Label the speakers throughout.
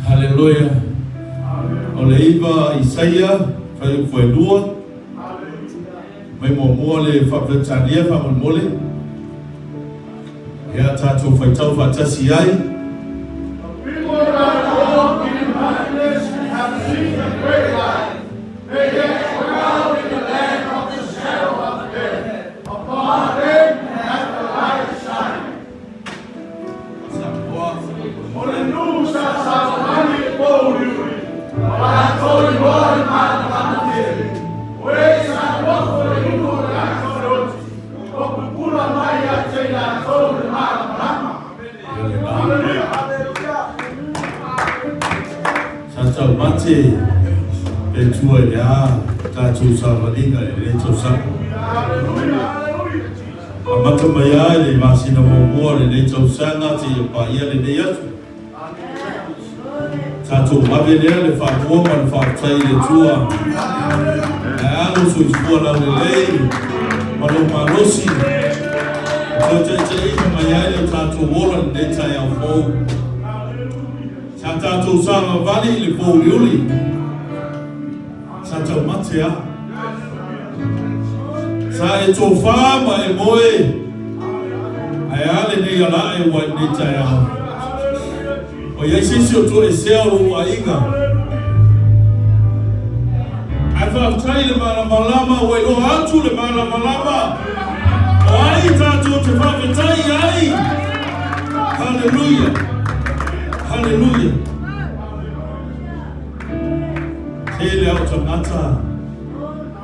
Speaker 1: Hallelujah. Oleiva Isaiah foi dua. Mai mo le Fafetaia fa mole. Ya tatu foi tau fa tasi ai. mate pe tua ya ta tu sa malinga le tu sa amata maya le masina mo le tu sa na ti pa ia le ya ta tu mabele le fa mo man fa tai le tua alo su scuola le malo malosi te maya le ta tu wola le ta ya fo ta tu sa vali le fo yuli Santa Matia sa e to fa ma e moe ai ale ne gala e wa ne taya o ye sisi o to e selo ainga ai fa trai le malama we o atu le malama o ai ta to te fa tai ai hallelujah hallelujah ele automata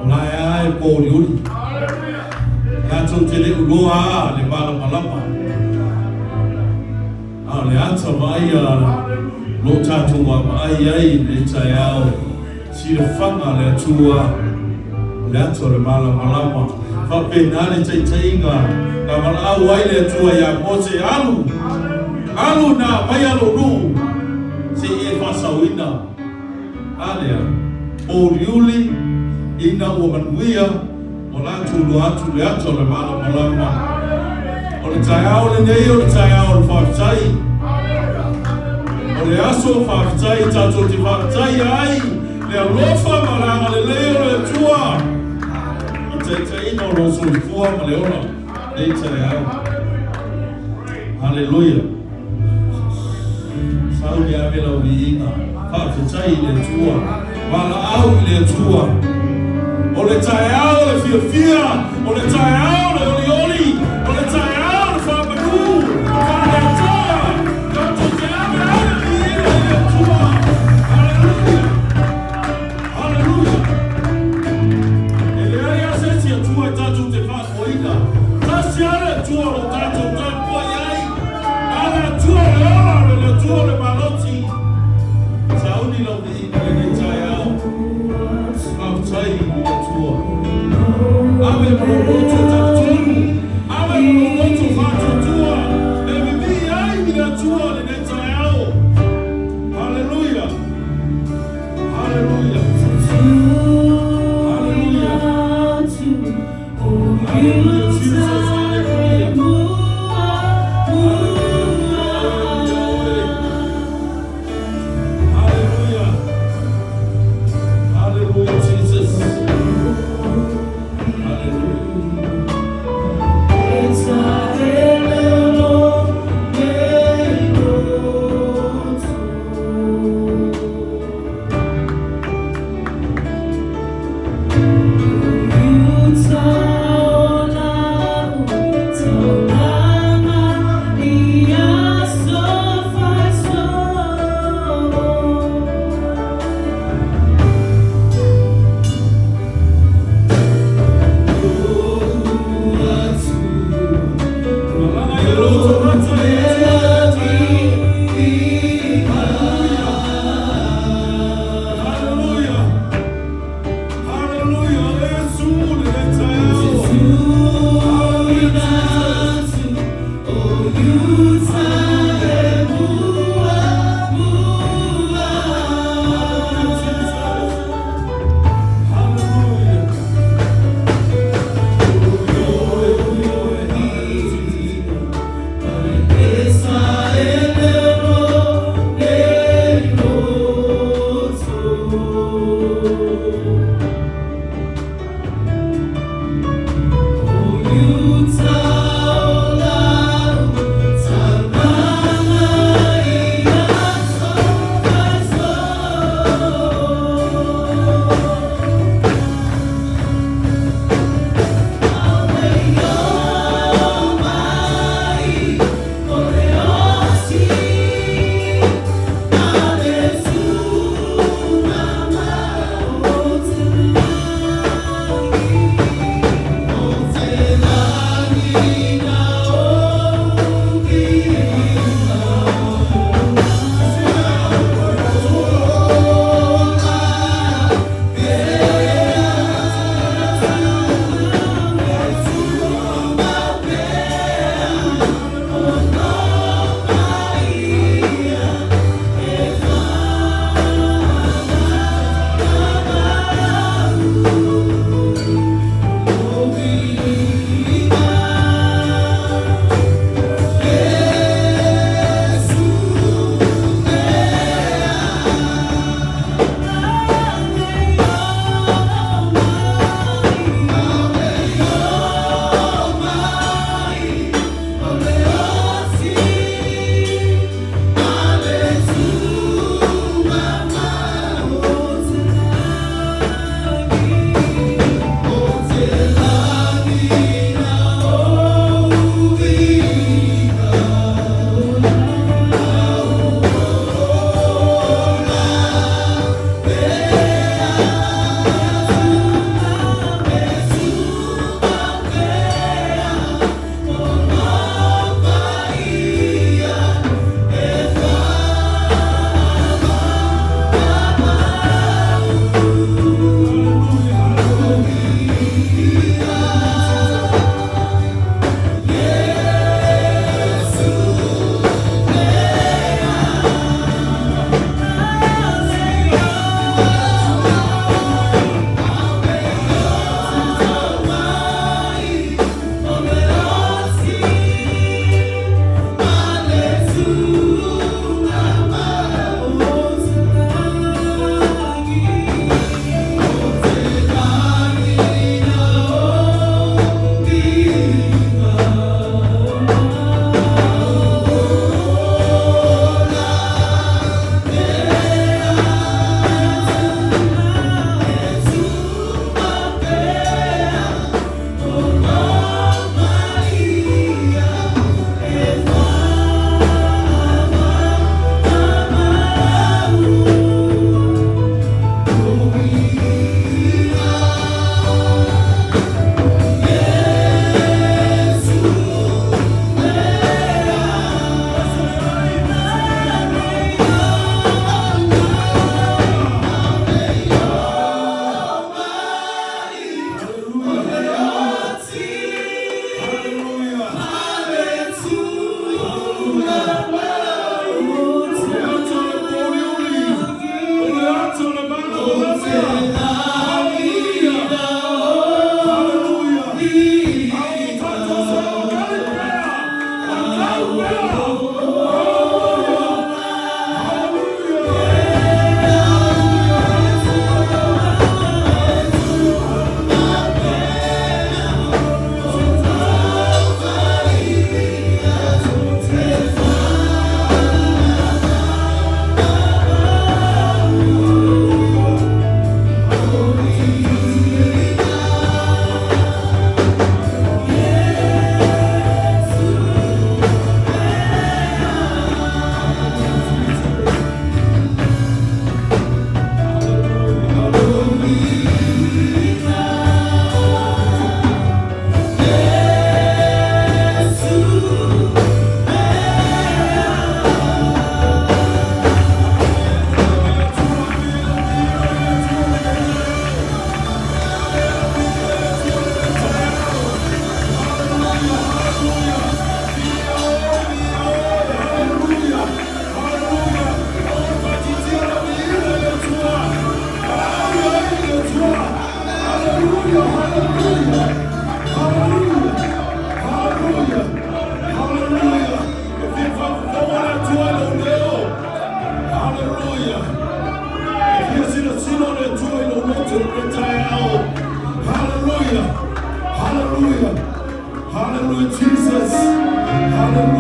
Speaker 1: olaya e poliuli ya tu tele uloa le bala malapa ale ata mai lo tatu wa ai ai le tayao si le fanga le tua le ata le bala malapa fa penale tainga na mala ai le tua ya mose alu na mai alu nu si e fa sawina ale Oriuli ina o Manuia o la tu le ato le malama o le taiao le nei o le taiao le Faafetai o le Aso Faafetai tato te Faafetai ai le alofa malanga le leo le tua o te ina o lo solifua ma le ona nei taiao hallelujah saudi amela o li ina Faafetai le tua Wala au le tua o le taiao le fia o le taiao le oli o le taiao le whapatu kare atoa kato te ame ale le tua hallelujah hallelujah e le aia sesi a tua e tatu te whakoina tasi ale tua o tatu tapua iai ale tua le ola le tua le maloti sauni lau ni le taiao Mafutai ya tua. Ame mroto tatu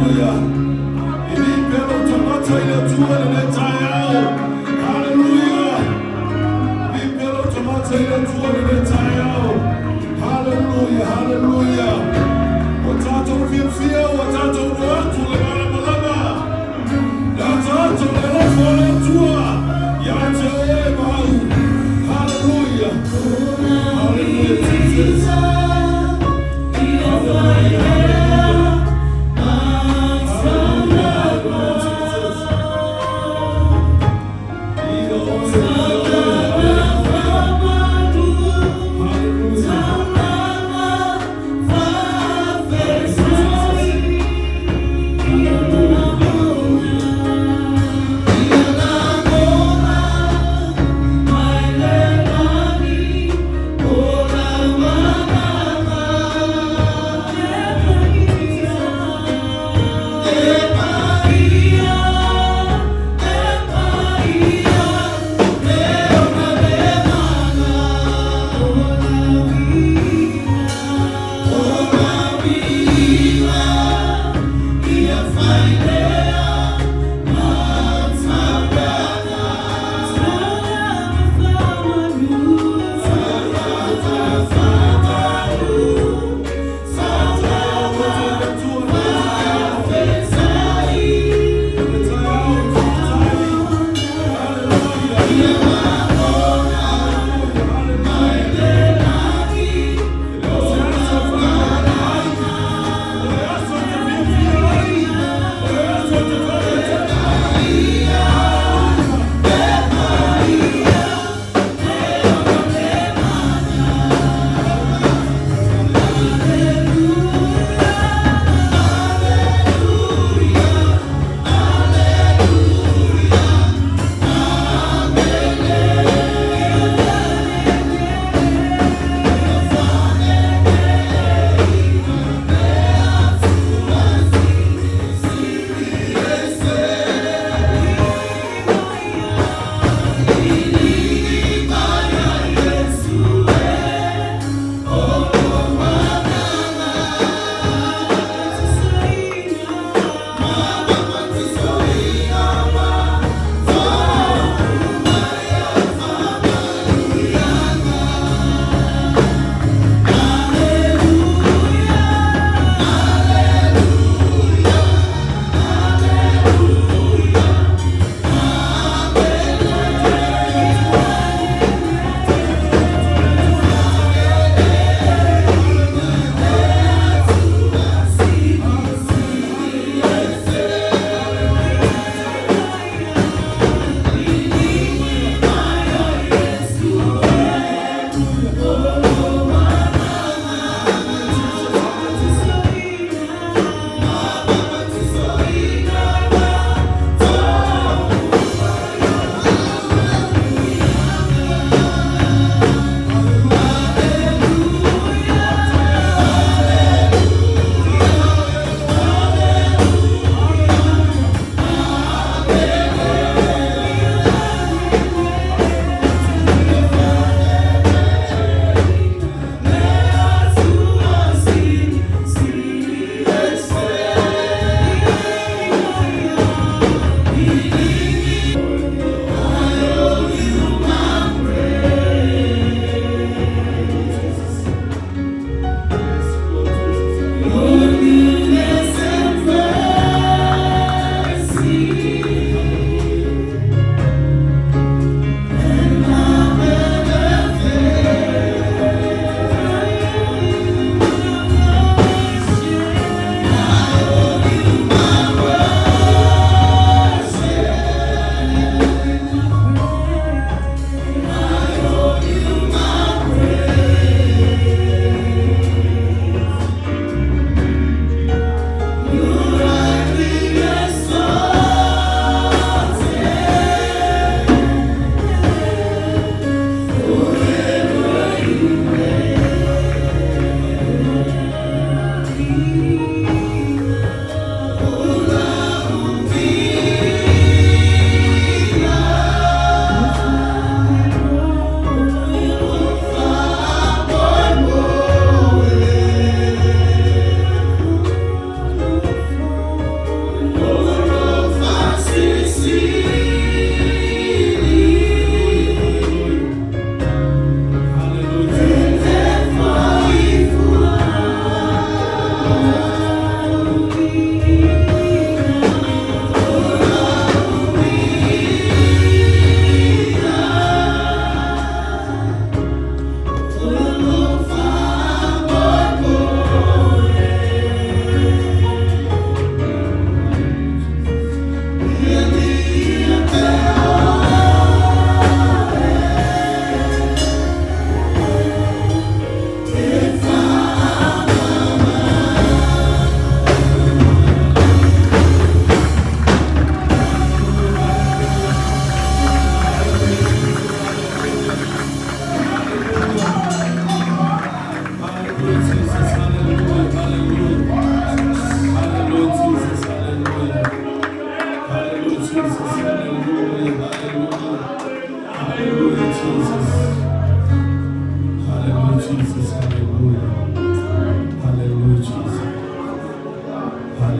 Speaker 1: Hallelujah. Ili pelo tomata ile tua lileta yao. Hallelujah. Ili pelo tomata ile tua lileta yao. Hallelujah. Hallelujah. Watoto mfia, watoto watu lebala malaba. Watoto lelofole tua. Yache mau. Hallelujah. Hallelujah. Jesus.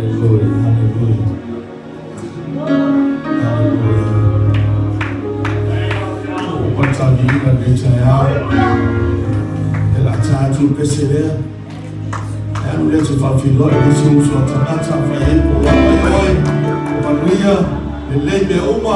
Speaker 1: Hallelujah, hallelujah. Hallelujah. What time you got to reach out? And I tried to persevere. And let's if I feel like this is what I'm not for him. Manuia, the lady Oma,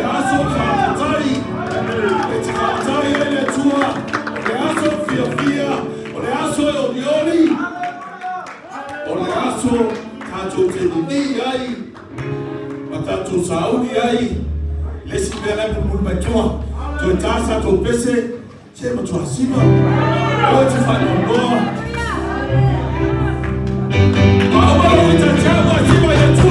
Speaker 1: Aso Faafetai, Etikautai ele tua, Aso Fiafia, Aso Odioli, Aso Tato Teni ai, Matato tu saudi ai lesi bela pun batua tu tasa tu pese sema tu asima o tu fanya ndoa baba utachagua jiba ya tu.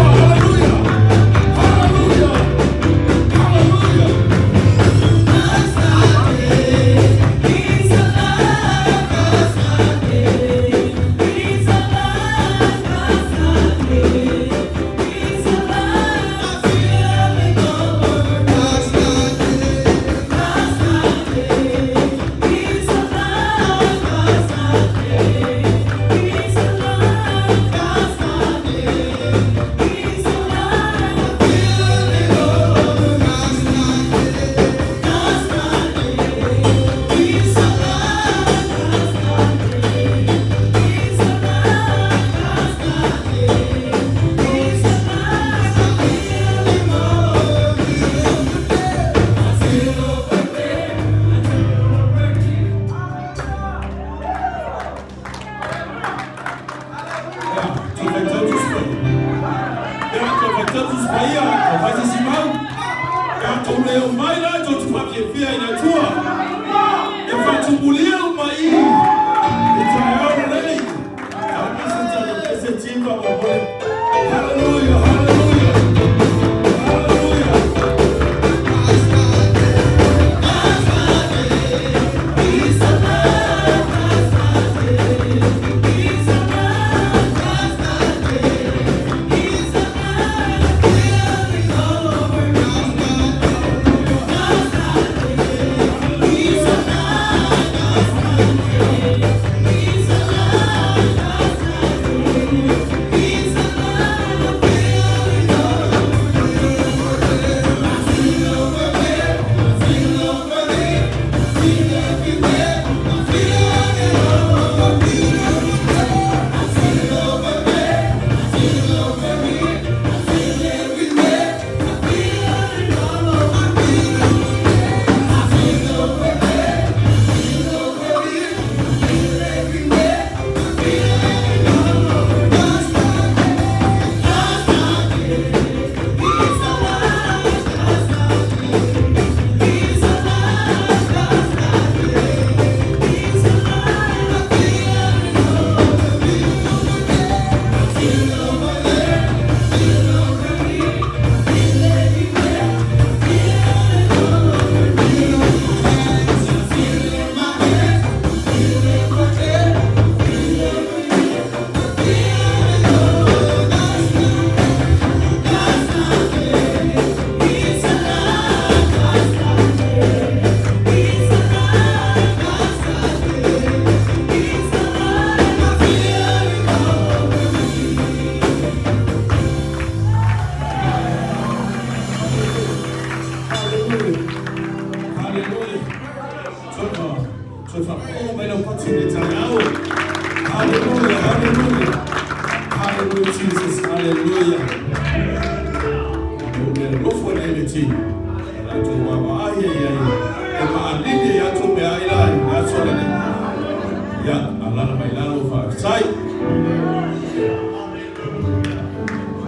Speaker 1: Haleluya, haleluya, haleluya.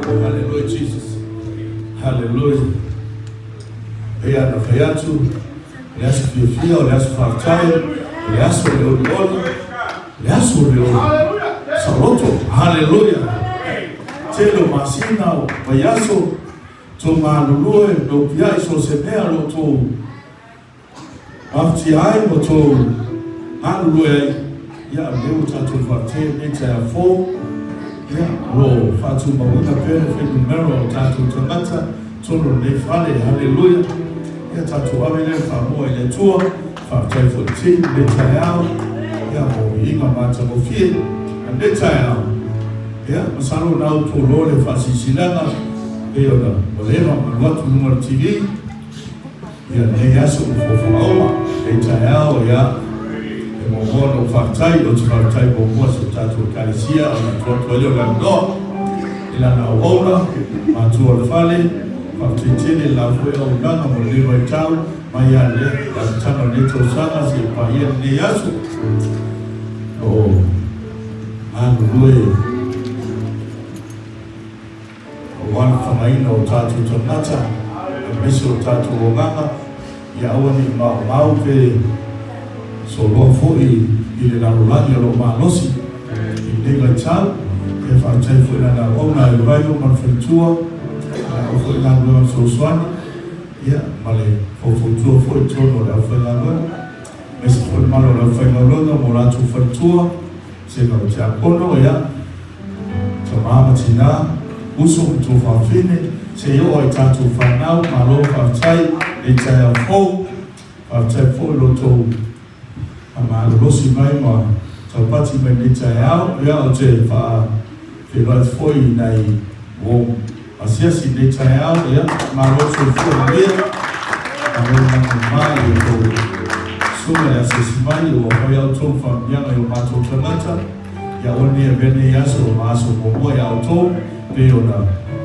Speaker 2: Hallelujah, Jesus. Hallelujah. Pia na fayatu, Aso Faafetai, Aso Faafetai, Aso Reynold, Aso Reynold. Saroto. Hallelujah. Telo masina wayaso to malulue do pia iso sepea lo to Mafutaga mo to malulue ya leo tatu vate neta ya 4 ya ro fatu mawuta pere fe numero tatu tabata tono ne fale. Hallelujah. Ya tatu wabele famo ile tua Faafetai 14 neta yao ya mo inga mata mo fie neta yao ya masalo na utolole fasisilana hiyo na walewa watu numero TV ya ne Aso Faafetai neta yao ya Mono Faafetai do Faafetai bomo so tatu kalisia na watu walio gando ila na ona watu walifale Faafetai la fue ungana mlima itao mayale ya tano leto sana si paye ni Aso wan whamaina o tātou tangata, e mese o tātou o nganga, ia aua ni mau pe so loa fōi I le larolangi alo mālosi, I nenga tau, e whātai fōi nana ona e waio man whaitua, o fōi ngā ngā soswani, ia, male fōtua fōi tono le au whainga mese fōi malo le au whainga longa mo rātou whaitua, se ngā te akono, ia, ta māma tina, uso mtu whawhine, se yo o I tātou whanau, malo whātai, e tai au fōu, whātai fōi loto, ma rosi mai ma tau pati mai ni tai au ia o te wha whiroa foi nei o asiasi ni tai au ia ma rosi foi mea ma rosi mai o suma e asiasi mai o hoi au tō whamianga o mātou tangata ia o ni e vene aso o maaso o moa ia o tō pe o na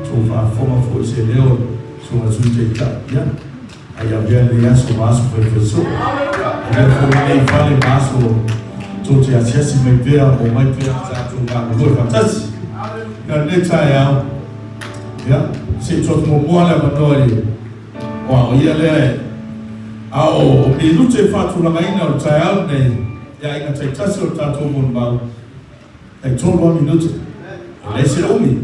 Speaker 2: tō whawhonga foi se leo suma sui te ita ia ia vene aso o maaso foi feso ia nei fale maso to te asiasi mai pea o mai pea tātou ngā ngoi whatasi ia ne tai au ia se tot mo moa le manoi o ia lea e ao o mi lute whatulanga ina o tai au nei ia inga tai tasi o tātou mon mau e tōrua minute le se umi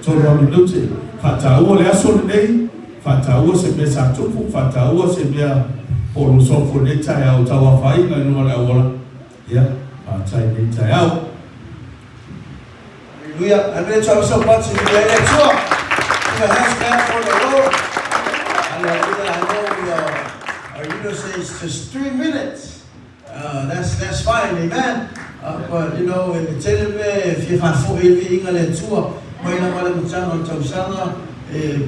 Speaker 2: tōrua minute whataua le aso nei whataua se me sa tupu whataua se mea o lo sofo ne tai au tawa whai ngai nua le awola ia a tai ne tai au
Speaker 3: Hallelujah. I'm going to tell you so much in the next one. Give a hand clap for the Lord. Hallelujah. I know our leader says just 3 minutes. That's fine, amen. But you know, in the teleme, if you have 4 inga le tua, mai na mala mutano tausanga,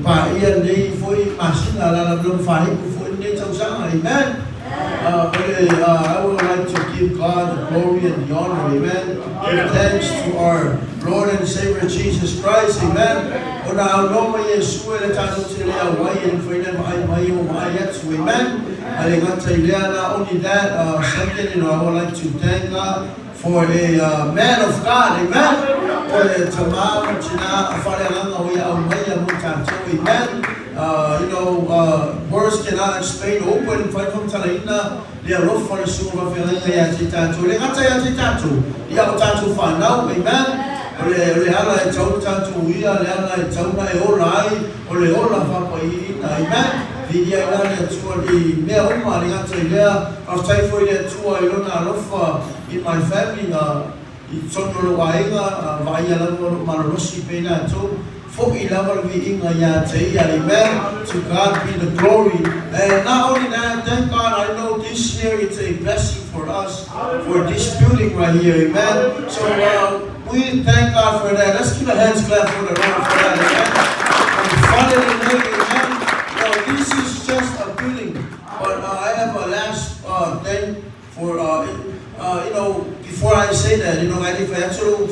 Speaker 3: pa ia nei foi masina la la whai ku foi nei tausanga, amen. I would like to give God the glory and the honor, amen. Give thanks to our Lord and Savior Jesus Christ, amen. Ona aloma Yesu ele tano tele awai and for them mai o mai yetsu, amen. Aligata ileana. Only that, second, I would like to thank God for a man of God, amen. For tamam china afarelanga oya umaya mutato, amen. Words cannot explain. Open fight from Talaina. They are rough for the soul of your tatu. They got a tattoo. They are tattoo for now, amen. Le ala e tau tatu ia, le ala e tau na e ora ai, o le ora whapai, amen. Vidia ila le tua di mea uma, le gata I lea, au taifo I le tua I lona rofa in my family, I tono wainga, vai ala marorosi pena tau. Foki lava vi inga ya te ia, amen. To God be the glory. And not only that, thank God, I know this year it's a blessing for us, for this building right here, amen. So we thank God for that. Let's give a hands clap for the Lord for that, amen. And finally, amen. This is just a building, but I have a last thing for, before I say that, I think I actually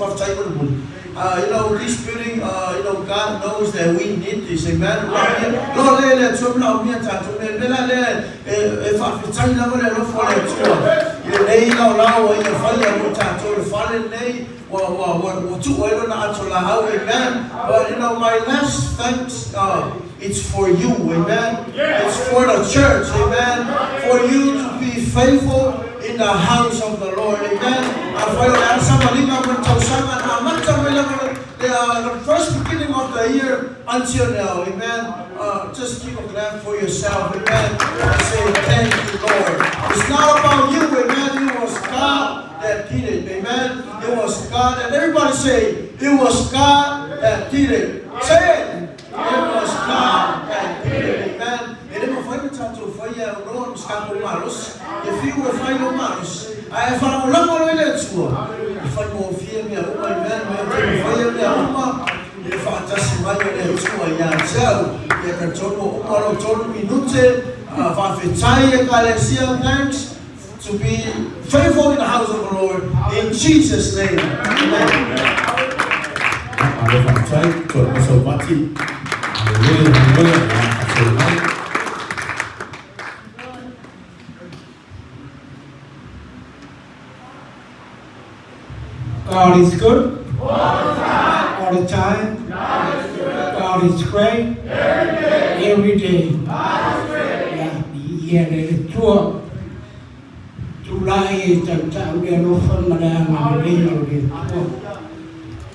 Speaker 3: this building, God knows that we need this, amen. Lord, let but my last thanks, it's for you, amen. It's for the church, amen. For you to be faithful in the house of the Lord, amen. The first beginning of the year until now, amen. Just give a clap for yourself, amen. And say thank you, Lord. It's not about you, amen. It was God that did it, amen. It was God, and everybody say, it was God that did it. Say it. It was God that did it, amen. If you were final manos, I have found a lot of it. If I go fear me, if I just imagine to a young cell, you can told minute, Faafetai, Ecclesia, thanks to be faithful in the house of the Lord, in Jesus' name. Amen.
Speaker 4: God is good. All the time. God God is great. Every day. Yeah, the tour. July tao dia no fun madama de Reynold de tour.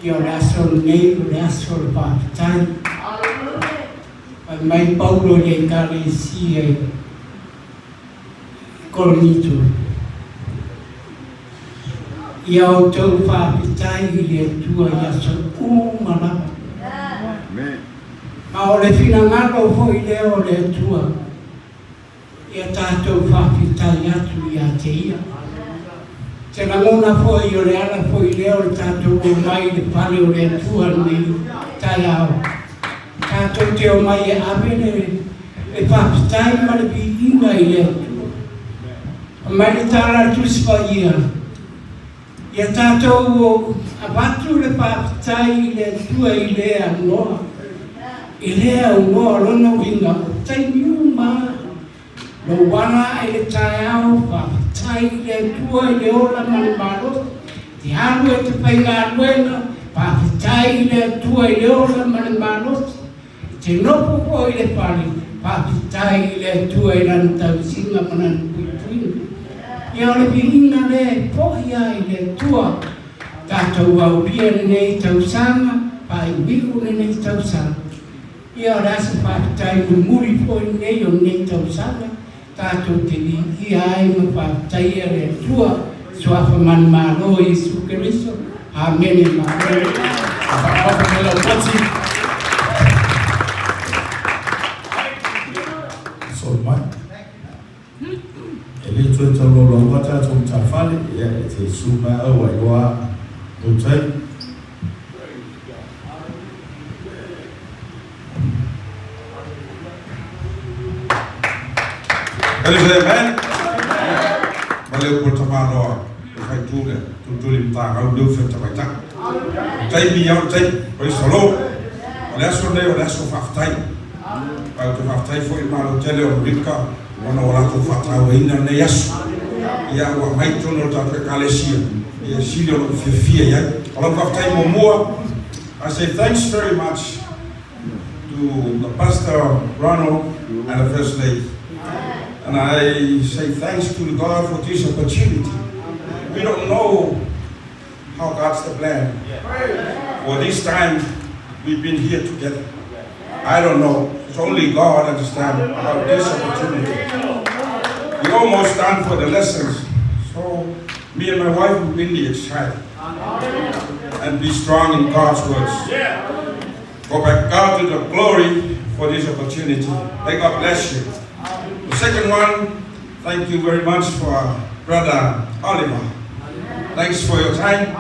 Speaker 4: Your Aso name, Aso Faafetai. Mai Paulo de Galicia. Cornito. Ia tau Faafetai le tua ia so mana. Ma o le finangalo foi leo le tua. Ia tātou Faafetai atu ia te ia. Te nangona foi o le ala foi leo le tātou o mai le pale o le tua ni tai au. Tātou te o mai e avene le Faafetai ma le bi inga i le tua. Mai le tāra tuspa ia. Ia tātou o abatu le Faafetai le tua i lea noa. I lea noa lona winga o tai miuma. Lo wana e le tai au Faafetai le tua i le ola manimalo. Te haru e te painga luena Faafetai le tua i le ola manimalo. Te nopo ko i le pali Faafetai le tua i lana tausinga manan puituinu. Ia ole bihinga le pohia i le tua. Tātou au ria nei tausanga, pa i wiku nei tausanga. Ia ole Aso Faafetai muri po i nei o nei tausanga. Tātou te i ai ma Faafetai e le tua. Suafa man malo i Jesu Keriso. Amen e malo.
Speaker 2: Papa me lo pati. So mai. Ele tu te lo lo wata tu tafali ya te suma awa wa utai.
Speaker 1: Amen. Maleu por tamano fai tudo, tudo limpa, ao Deus fez também tá. Tai milhão tai, por isso solo. Olha só né, olha só Faafetai. Vai o Faafetai foi malo tele o rica, quando o lato fatau ainda nem yasu. Ia o mai tono ta precalesia. Ia silio no fifia ia. Olha Faafetai momoa. I say thanks very much to the pastor Reynold and the first lady. And I say thanks to God for this opportunity. We don't know how God's the plan. For this time, we've been here together. I don't know. It's only God understands about this opportunity. We're almost done for the lessons. So me and my wife will really excited. And be strong in God's words. Go back God to the glory for this opportunity. May God bless you. The second one, thank you very much for Brother Oliver. Thanks for your time.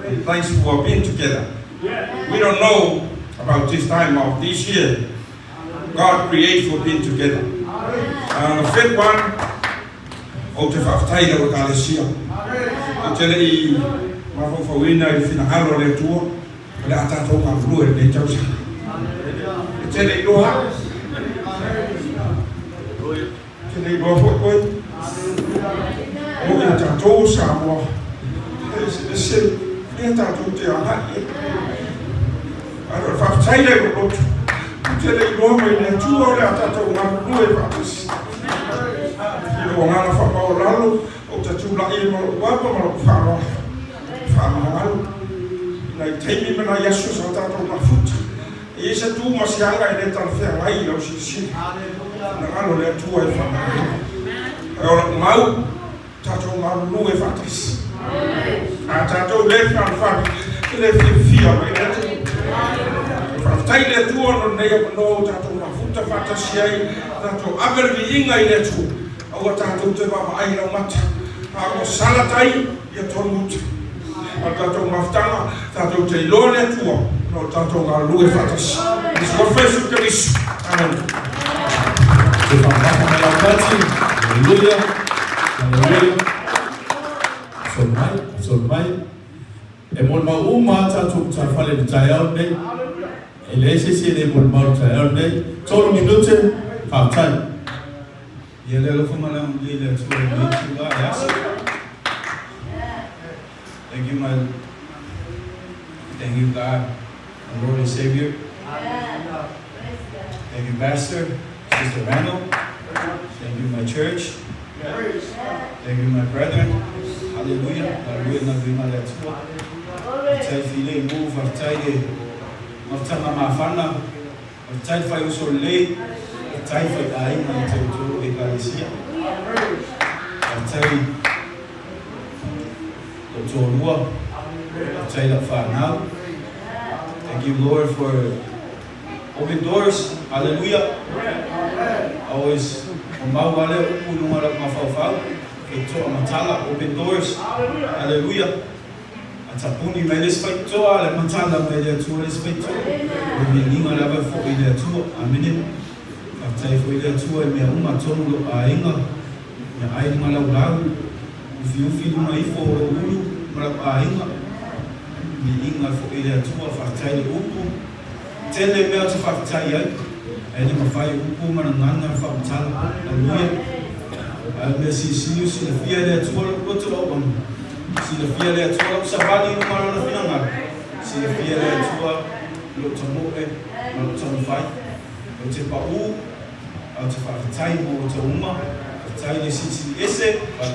Speaker 1: And thanks for being together. We don't know about this time of this year. God created for being together. And the fifth one, Aso Faafetai le Galicia. Tele mafofawina i finahalo le tua. Le atato ka flue le tausa. Tele loha. Tele loha foi. O ia tatou Samoa. Esse ia tatou te ana. Aso Faafetai le lotu. Tele loha le tua le atato ka flue fatis. O ngana whakaoralo, o te tūla e maro wapa maro whamahalo. Nei teimi mena Yesu sa tātou mafuta. E se tū masianga e ne tala whea ngai au si. Na ngano lea tua e whamahalo. E ora mau, tātou maru nu e whatis. A tātou le whamahalo, le whia mai le tu. Faafetai le tua no nei no tātou mafuta whatasi ai, tātou agarvi inga i le tu. Awa tātou te wama ai rau mata. Ako salatai ia tonu uta. A tātou Mafutaga, tātou te iloa le tua. No tātou ngā lue whatas. Isi wa Jesu Keriso. Amen.
Speaker 2: Te whakapa me lau pati. Hallelujah. Hallelujah. So mai. E mon mau uma tātou ta whale ni tai au nei. E le se se ne mon mau tai au nei. Tolu minute, Faafetai.
Speaker 5: Thank you, God, our Lord and Savior.
Speaker 3: Thank you, Pastor, Sister Reynold. Thank you, my church. Thank you, my brethren. Hallelujah. Hallelujah. Hallelujah. I've move. I've tried my family. I've tried for you so late. I've tried for dying until the Ecclesia. I've tried to work. I've tried that far now. Thank you, Lord, for open doors. Hallelujah. Always open doors. Hallelujah. Atapuni meles faito ale matala media tu les faito. We ninga lava for ile tu amene. Atai for ile tu e me uma tonu ainga. Ya ainga la ulau. Ufi mai for ulu mara ainga. Ni ninga for ile tu fatai uku. Tele me tu fatai ya. Ene mafai uku mana nganga fatai. Hallelujah. Merci si si la fia de tu ko tu on. Si la fia le tua sabani no mara na finanga. Si la fia le tua lo tomo e lo tomo fai. O te pa u a te fa tai mo te uma. Tai de si ese,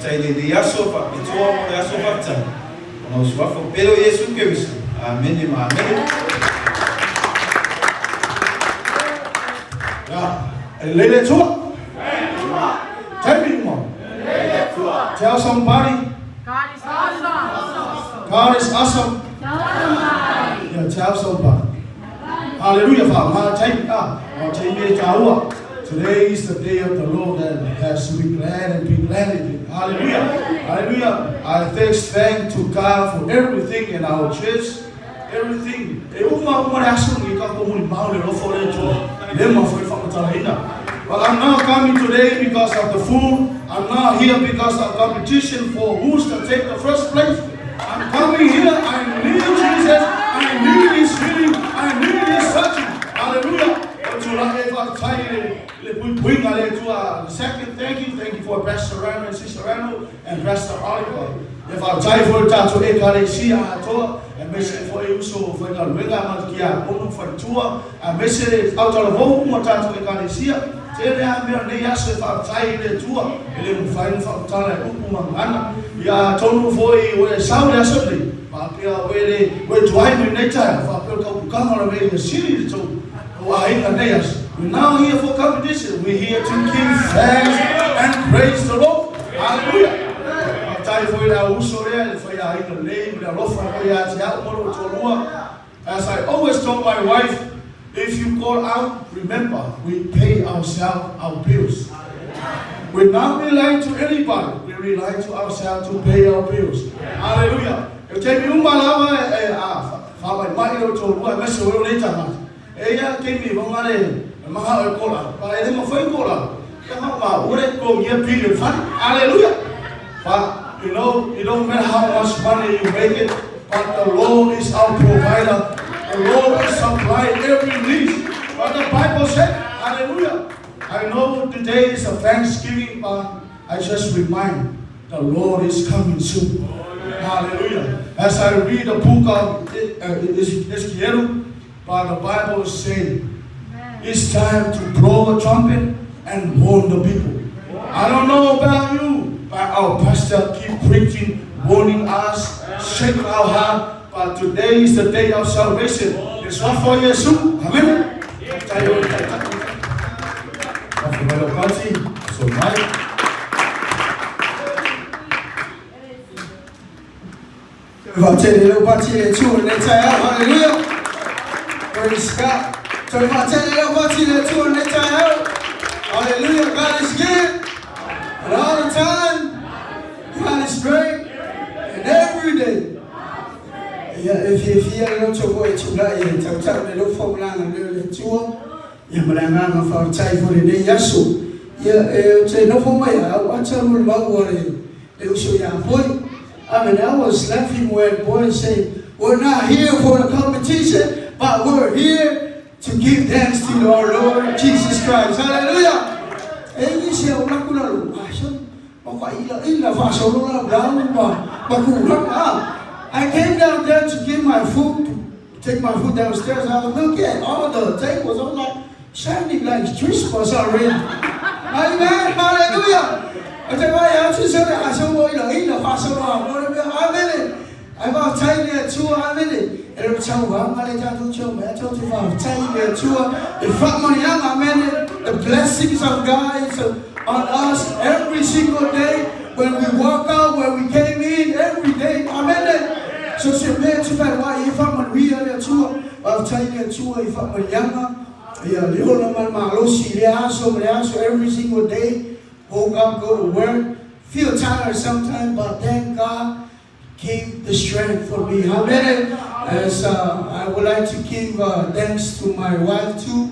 Speaker 3: tai de Aso Faafetai mo Aso Faafetai. Ona uswafa pelo Yesu Kristo. Amen e amen.
Speaker 2: Ya, lele tua. Tell me more. Tell somebody.
Speaker 5: God is awesome.
Speaker 2: God is awesome. Yeah, tell somebody. Hallelujah, Father. Today is the day of the Lord that has to be glad and be glad in it. Hallelujah. Hallelujah. I thank to God for everything in our church. Everything. But I'm not coming today because of the food. I'm not here because of competition for who's to take the first place. I'm coming here. I need Jesus. I need His healing. I need His touching. Hallelujah. Second, thank you for Pastor Reynold and Sister Reynold and Pastor Oliver. If I try for to Ecclesia and message for you so for the Renga Makia, for the tour, and message out of home to Ecclesia. Tell them they ask if I try the tour, and then find from Tala Ukumana. We are told for you Saudi Assembly. Papia where drive in nature, Papia come away the city to we're now here for competition. We're here to give thanks and praise the Lord. Hallelujah. As I always tell my wife, if you call out, remember, we pay ourselves our bills. We're not relying to anybody. We rely to ourselves to pay our bills. Hallelujah. Ella came me from Maha Cola, but I didn't find Cola. Hallelujah. But you know, it don't matter how much money you make it, but the Lord is our provider. The Lord will supply every need. But the Bible said, hallelujah. I know today is a Thanksgiving, but I just remind the Lord is coming soon. Hallelujah. As I read the book of Ezekiel, but the Bible is saying it's time to blow a trumpet and warn the people. I don't know about you, but our pastor keep preaching, warning us, shake our heart. But today is the day of salvation. It's not for Jesus. Amen. So hallelujah. Praise God. So if I tell you about you, that you and hallelujah, God is good. And all the time, God is great. And every day. Yeah, if you feel not to go to that, you tell the look for land and the tour. You may have for time for the day, Yasu. Yeah, say no for my, I want to know about what they will show you a point. I mean, I was laughing when boys say, we're not here for the competition. But we're here to give thanks to our Lord Jesus Christ. Hallelujah. I came down there to give my food
Speaker 3: take my food downstairs. I was looking at all the tables. I was like, shining like Christmas already. Amen. Hallelujah. I tell you what, I'm just saying, I said, well, in the hospital, I'm in it. I got tight there too, I'm in it. And every time I'm going to tell you, I told you, I'm tight there too. In fact, I'm in it. The blessings of God is on us every single day. When we walk out, when we came in, every day, I'm in it. So, say, man, if I'm real there too, I'm tight there too, if I'm younger. Yeah, every single day, woke up, go to work, feel tired sometimes, but thank God gave the strength for me. Amen. As I would like to give thanks to my wife too,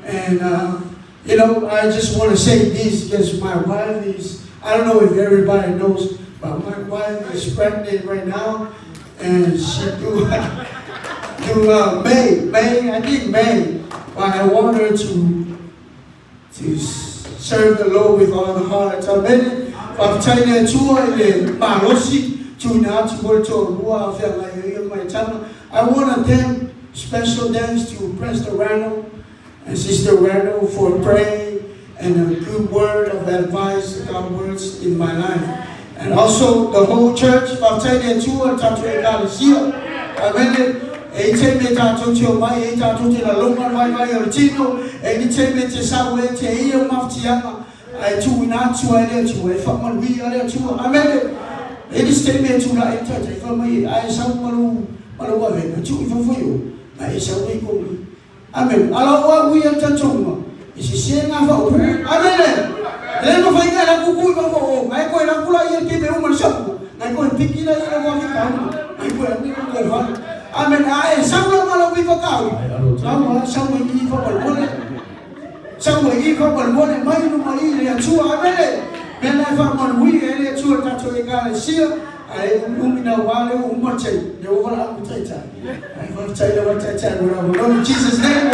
Speaker 3: and I just want to say this because my wife is, I don't know if everybody knows, but my wife is pregnant right now, and she do May. But I want her to serve the Lord with all the heart. Amen. I want to thank special thanks to Pastor Reynolds and Sister Reynolds for praying and a good word of advice, God words in my life. And also the whole church. Amen. I mean, I someone will be for cow. Someone give up a money. Someone give up a money. Money, and two are ready. Then I found one we and two that we got a seal. I am in a while, much. You will have to take time. I will tell you what I tell you. In Jesus' name,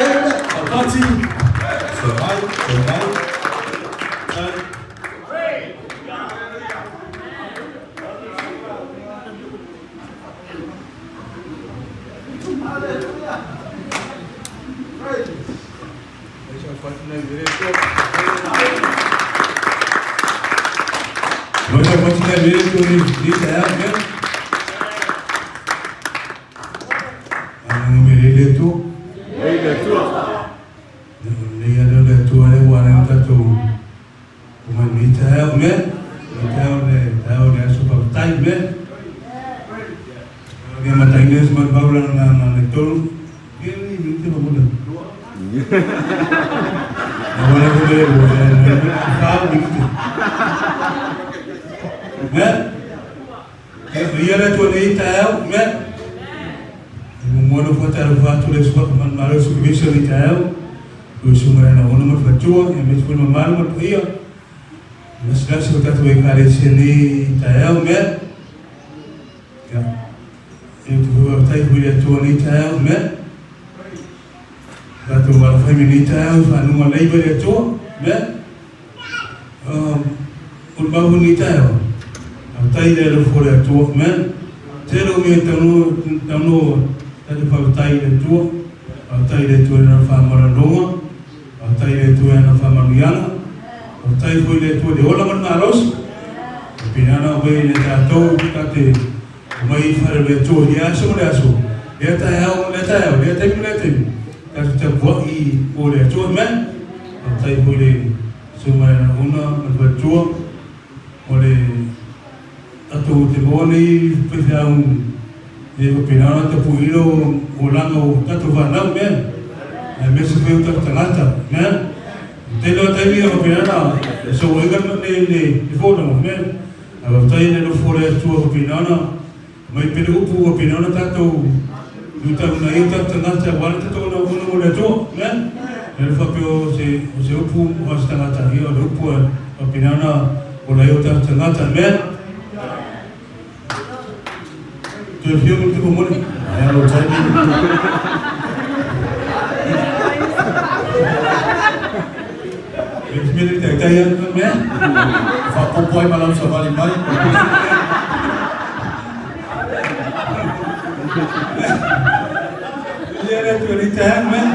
Speaker 2: era tu ni tahan man.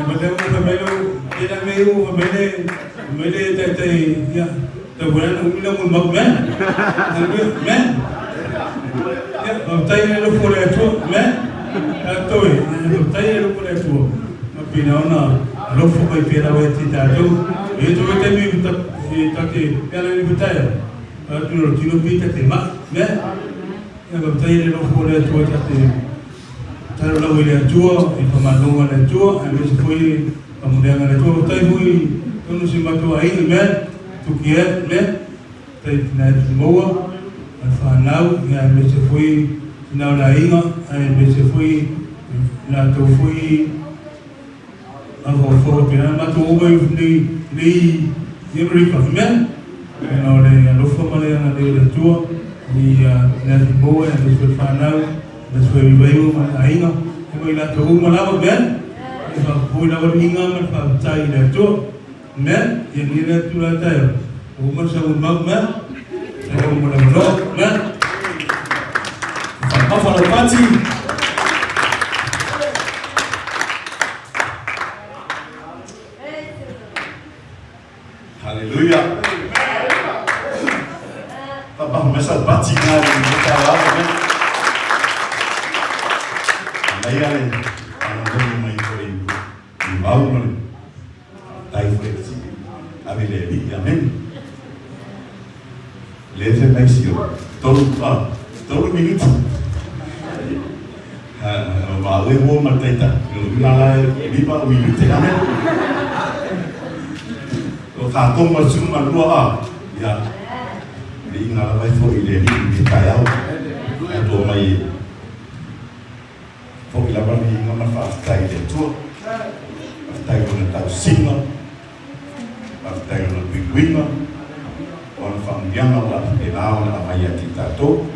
Speaker 2: Macam pemilu dia melu pemilu tai ya. Taburan ulang ulmak man. Man. Ya, tai lu pula tu man. Atoi, tai lu pula tu. Pinauna, lu pun pera weti tado. Itu kita ni kita tapi kalau ni betul. Tu kilo pita tema, man. Ya, tai lu pula tu tapi. Taruh lalu dia jual, informasi dia jual, habis foi kemudian dia jual, tapi foi tu nusi matu air, men, tu kiat, men, tapi nak semua, alfanau, habis foi nak lain, habis foi nak tu foi, aku foi pernah matu ubah ni Amerika, men, orang lupa mana yang ada dia jual, ni nak semua, habis foi alfanau. Sesuai bayu mana ingat, kalau kita tahu mana kan, kalau kita beringat mana cai dah tu, kan, yang ni dah tu lah tahu, umur sebut mak, saya umur dah kan,
Speaker 1: Aso Faafetai.
Speaker 3: Haleluya. Papa masa batingan kita awak. Ayale, ando mai por aí, Paulo, tá influente, abelé, amém. Leve mais eu, todo minuto. Vale o mateta, eu lá viva o minuto, amém. O tato mas cuma dua, ya. Di ngala vai for ile di kayau, do mai. Porque lá para mim não é Faafetai de tudo, Faafetai não está singa, Faafetai não é pinguima, quando família lá de lá na Maia titato,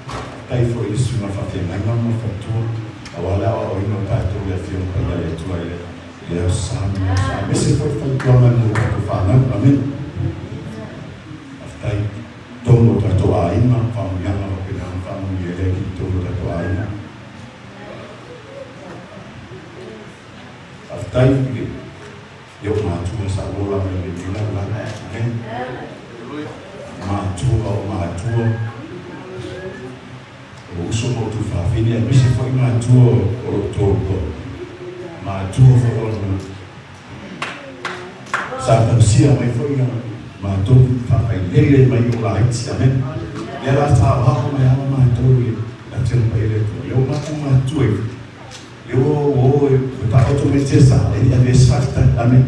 Speaker 3: Faafetai foi isso na Faafetai não fatura, agora o ino tato le fio para ele tu ele é sabe, se foi feito lá no que falando, amém, Faafetai todo tato aí, mas família não vai pegar família ele que todo tato aí. Faafetai eu mato essa bola me vira lá, né? Mato o som do Faafetai, mas se foi mato o todo, mato foi sabe se a mãe foi mato Faafetai ele mas eu lá isso, né? Ela estava mas ela matou a tempo ele eu mato eu estava automatizar, ele havia Faafetai, amém.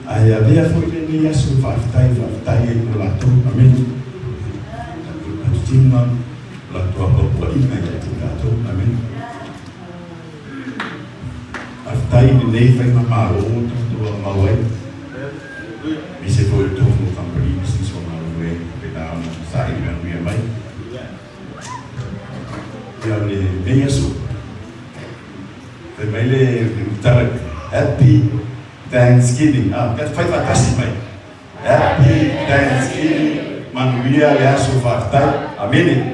Speaker 3: Aí havia foi nem Aso Faafetai ele lá tudo, amém. A tinha lá tua boa e na tudo, amém. Faafetai nem faz uma malo, tudo malo é. Me se foi todo no campo ali, se só malo é, pedal, sai minha mãe. E ali nem Aso. Ele Happy Thanksgiving. Faz fantástico, mãe. Happy Thanksgiving, Manuia e Aso Faafetai. Amém.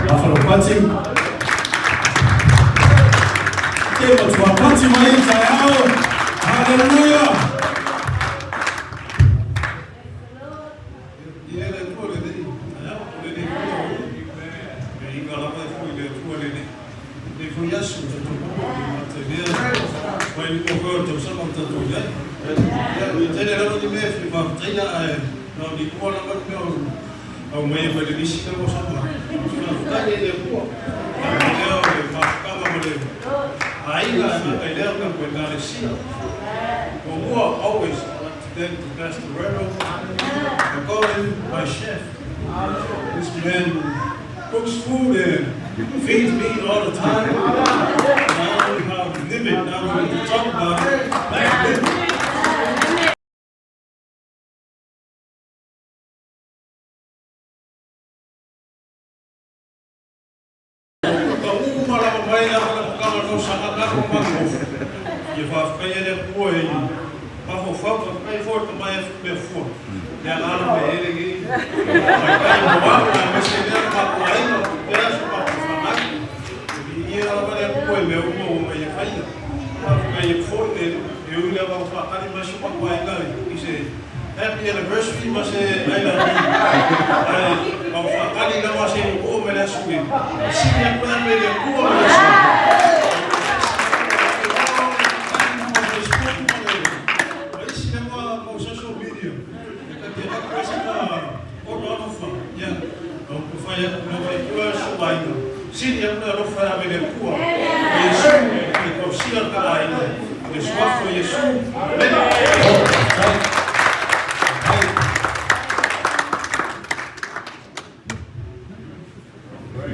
Speaker 1: Aso Faafetai. Temos uma próxima Israel. Aleluia.
Speaker 2: Ao meio vai dizer que eu vou chamar. Está ele pô. Aí lá na ideia que eu vou dar esse. O always then to Pastor Reynold. I call him my chef. This man cooks food and feeds me all the time. Now we have limit. Now we have to talk about it. Back then. Je Faafetai ele foi, mas o Faafetai foi também é for. Já lá no ele aqui, vai cair no ar, mas ele
Speaker 3: Happy anniversary, mas I love you. Ali na mas yung ko melasui. Siya ko na may ko melasui. Siya ko po social media. Kaya ako sa ono fa. Yeah. Ko fa ya no vai ko sa bayo. Siya ko na fa na may ko. Yesu ko siya ka ai. Yesu ko Yesu.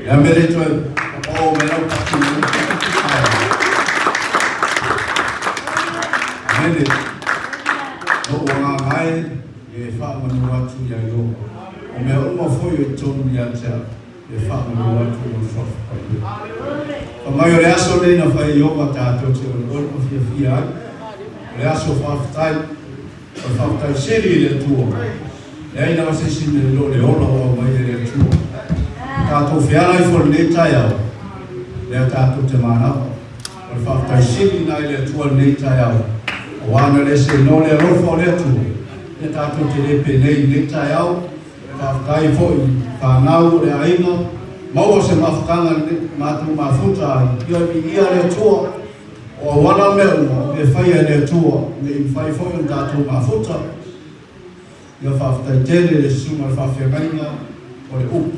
Speaker 2: Ya mere to o me no patu. Mene. No wa ngai e fa Manuia tu ya yo. O me o mo foi o tonu ya cha. E fa Manuia tu no so. O mai o Aso le na fa yo pa ta to te o mo fia. Le Aso Faafetai. O Faafetai seri le tu. E ai na se sin lo le o mai le tu. Tato fiara I for le taiao. Le tato te mana. O Faafetai sili na le tua le taiao. O ana le se no le rofo le tu. Le tato te le penei le taiao. Faafetai fo I whanau le aina. Maua se Mafutaga matu Mafutaga. Ia mi ia le tua. O wana meu me whaia le tua. Me I whai fo I tato Mafutaga. Ia Faafetai tele le suma whawhiangainga o le upu.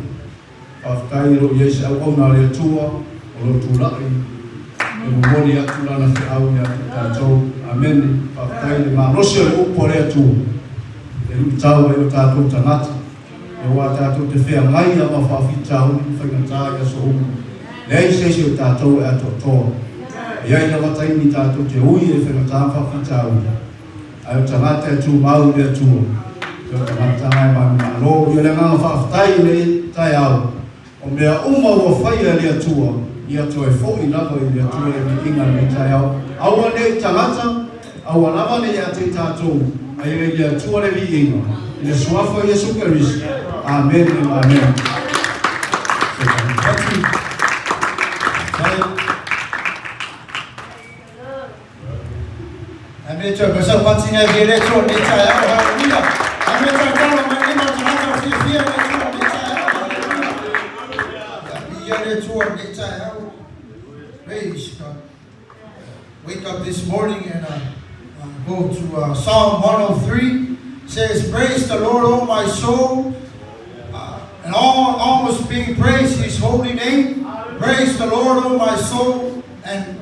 Speaker 2: Faafetai ro Yesu au na le tua o lo tulai e moni atu lana te au ya tātou amen. Faafetai le marosi o le upo le atu e utau e o tātou tangata e wa tātou te whea ngai a ma whawhitau whaingatā ia so umu le ai seisi o tātou e ato toa e ai na watai ni tātou te ui e whaingatā whawhitau ai o tangata e tu mau le atu e o tangata ngai maro i o le ngā Faafetai le tai au o mea uma ua whaia le atua I atua e fōi lava I le atua e mi inga me tai au. Aua ne tangata, aua lava ne ia te tātou, a i le atua le mi inga. I le suafa Yesu Keristi. Amen and amen.
Speaker 3: Amen. Cho besar pancing ya gere cho ni saya. Haleluya. Amen. Cho kalau mani mau jangan fia ni cho ni saya. Haleluya. Ya ni cho ni saya. Praise God. Wake up this morning and go to Psalm 103. It says, "Praise the Lord, O my soul, and all must be praise His holy name. Praise the Lord, O my soul, and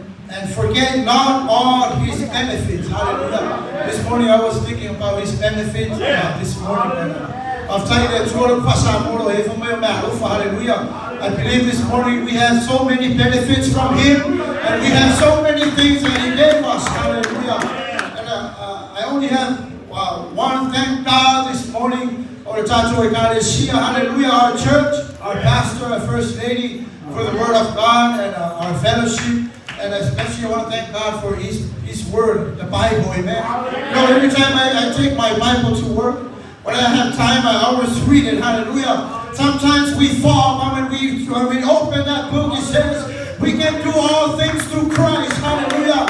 Speaker 3: forget not all His benefits." Hallelujah. This morning I was thinking about His benefits. This morning, hallelujah. I believe this morning we have so many benefits from Him, and we have so many things that He gave us. Hallelujah. And I only have one thank God this morning. Hallelujah. Our church, our pastor, our first lady, for the word of God and our fellowship. And especially I want to thank God for His word, the Bible, amen. You know, every time I take my Bible to work, when I have time, I always read it, hallelujah. Sometimes we fall, but when we open that book, it says, we can do all things through Christ, hallelujah.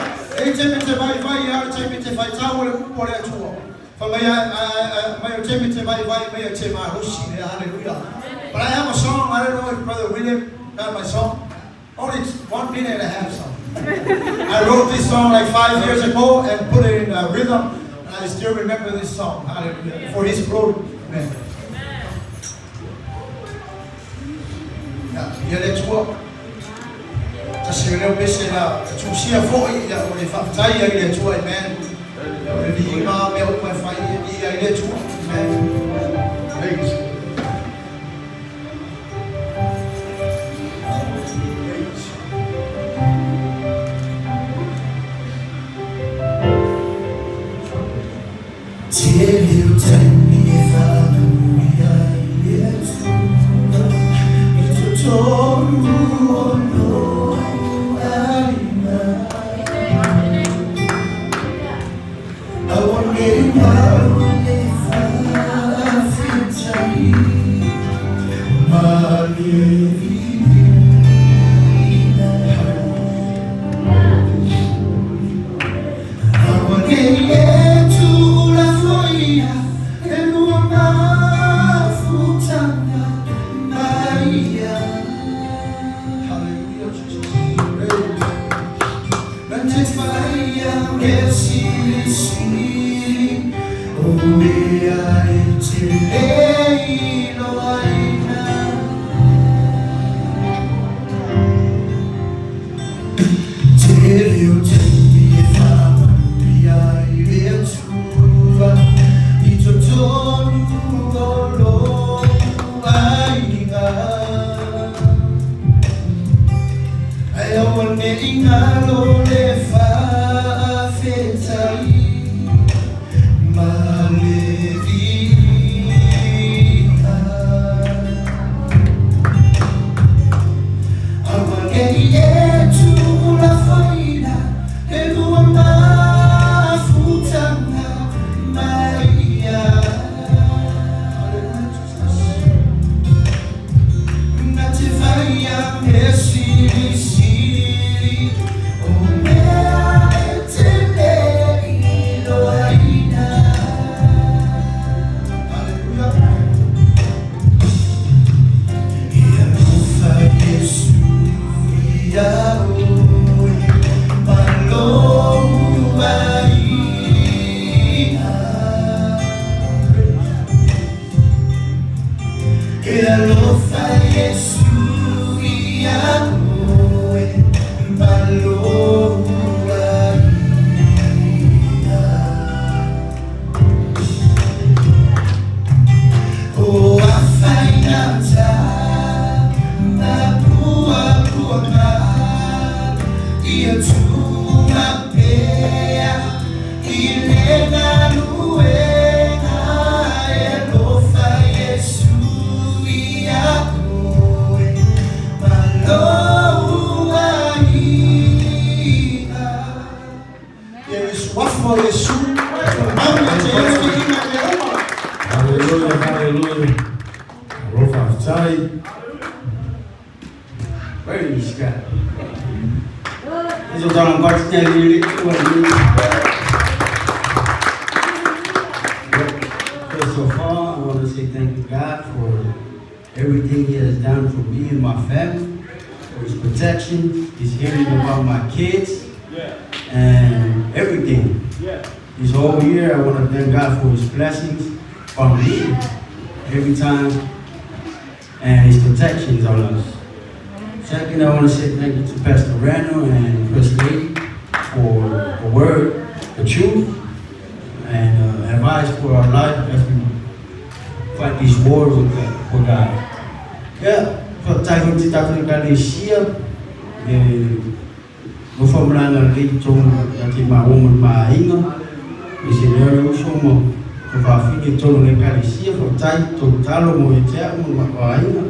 Speaker 3: But I have a song, I don't know if Brother William got my song. Only 1 minute and a half song. I wrote this song like 5 years ago and put it in rhythm, and I still remember this song. Hallelujah. For His glory. Amen. Yeah, let's walk. Just a little bit to see a voice. If I'm tired, let's walk, amen. Amen.
Speaker 6: Till you take me Manuia, yes, it's a total no, I won't get out if I feel tired.
Speaker 2: Hallelujah. Aso Faafetai.
Speaker 3: Praise God. Hizo za mpatia ile kwa First of all, I want to say thank you, God, for everything He has done for me and my family, for His protection, His hearing about my kids, and everything. This whole year, I want to thank God for His blessings on me every time, and His protections on us. Second, I want to say thank you to Pastor Reynold and First Lady for the word, the truth, and advice for our life as we fight these wars for God. Yeah, for time to talk to God this year, no formula na dito dati maumul mainga, misionero somo for fafini to no Eucharistia for time to talo mo etia mo mainga.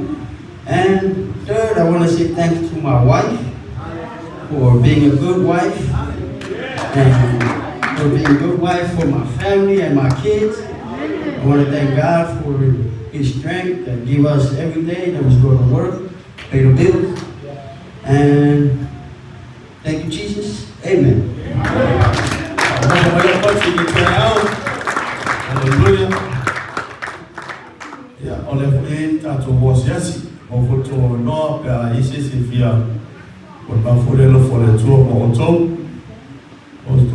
Speaker 3: And third, I want to say thank you to my wife for being a good wife and for being a good wife for my family and my kids. I want to thank God for His strength that give us every day that we go to work, pay the bills, and thank you, Jesus. Amen.
Speaker 2: Hallelujah. Yeah, on the way to was yes. Mafuto no pa isi via kwa mafulelo for the tour moto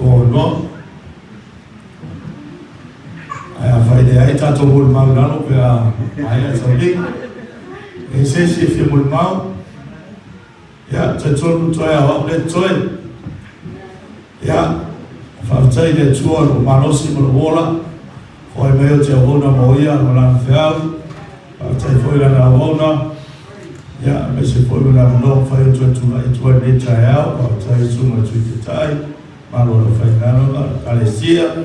Speaker 2: o no aya faida aita to bol magano pa aya sabi isi via bol mau ya tetol to ya wa le toy ya Faafetai de tour o manosi mo bola foi meio te ona moia no lan fiao Faafetai foi la ona. Yeah, Mr. Paul, we have no fire to the trial, or try so much with the tie, Malo Fainano, Alessia,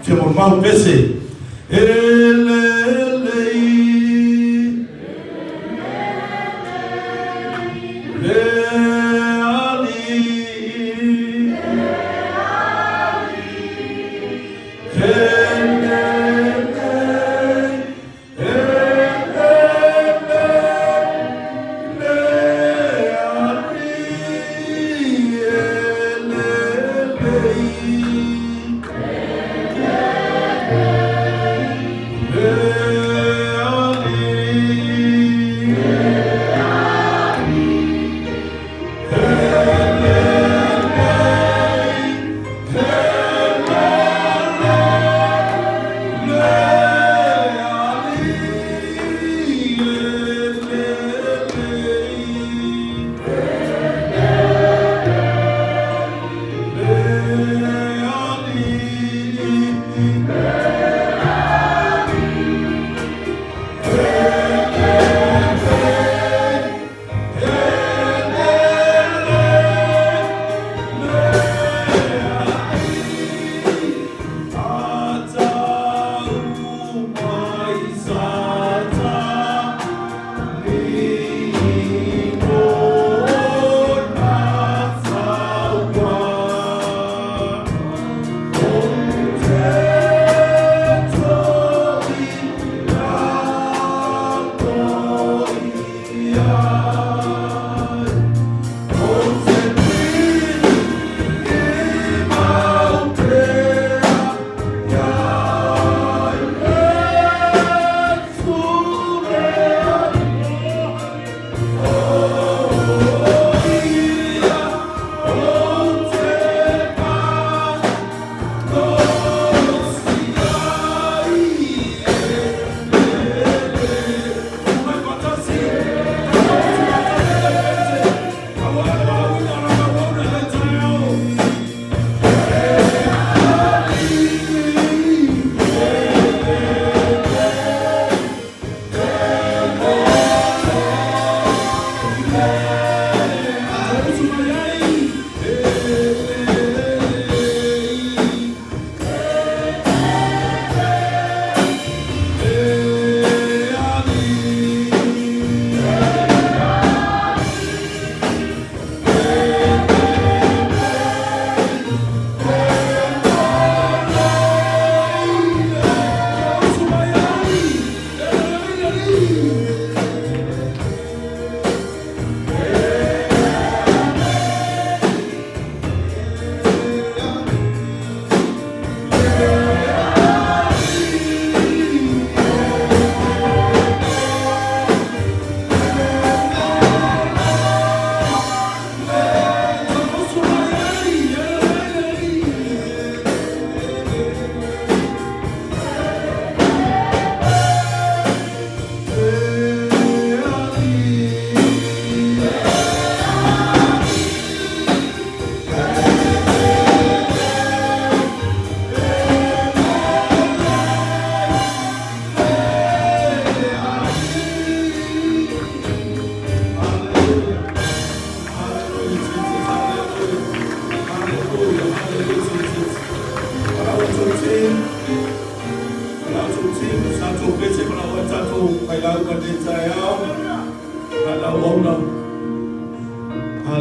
Speaker 2: Fimo Mount Bessie.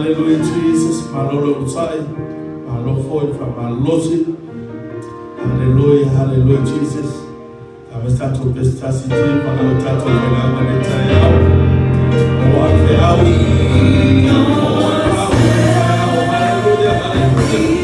Speaker 1: Hallelujah, Jesus. My Lord, my Lord, for my Lord. Hallelujah, hallelujah, Jesus. I'm start to be starting to my Lord, start to hallelujah, hallelujah.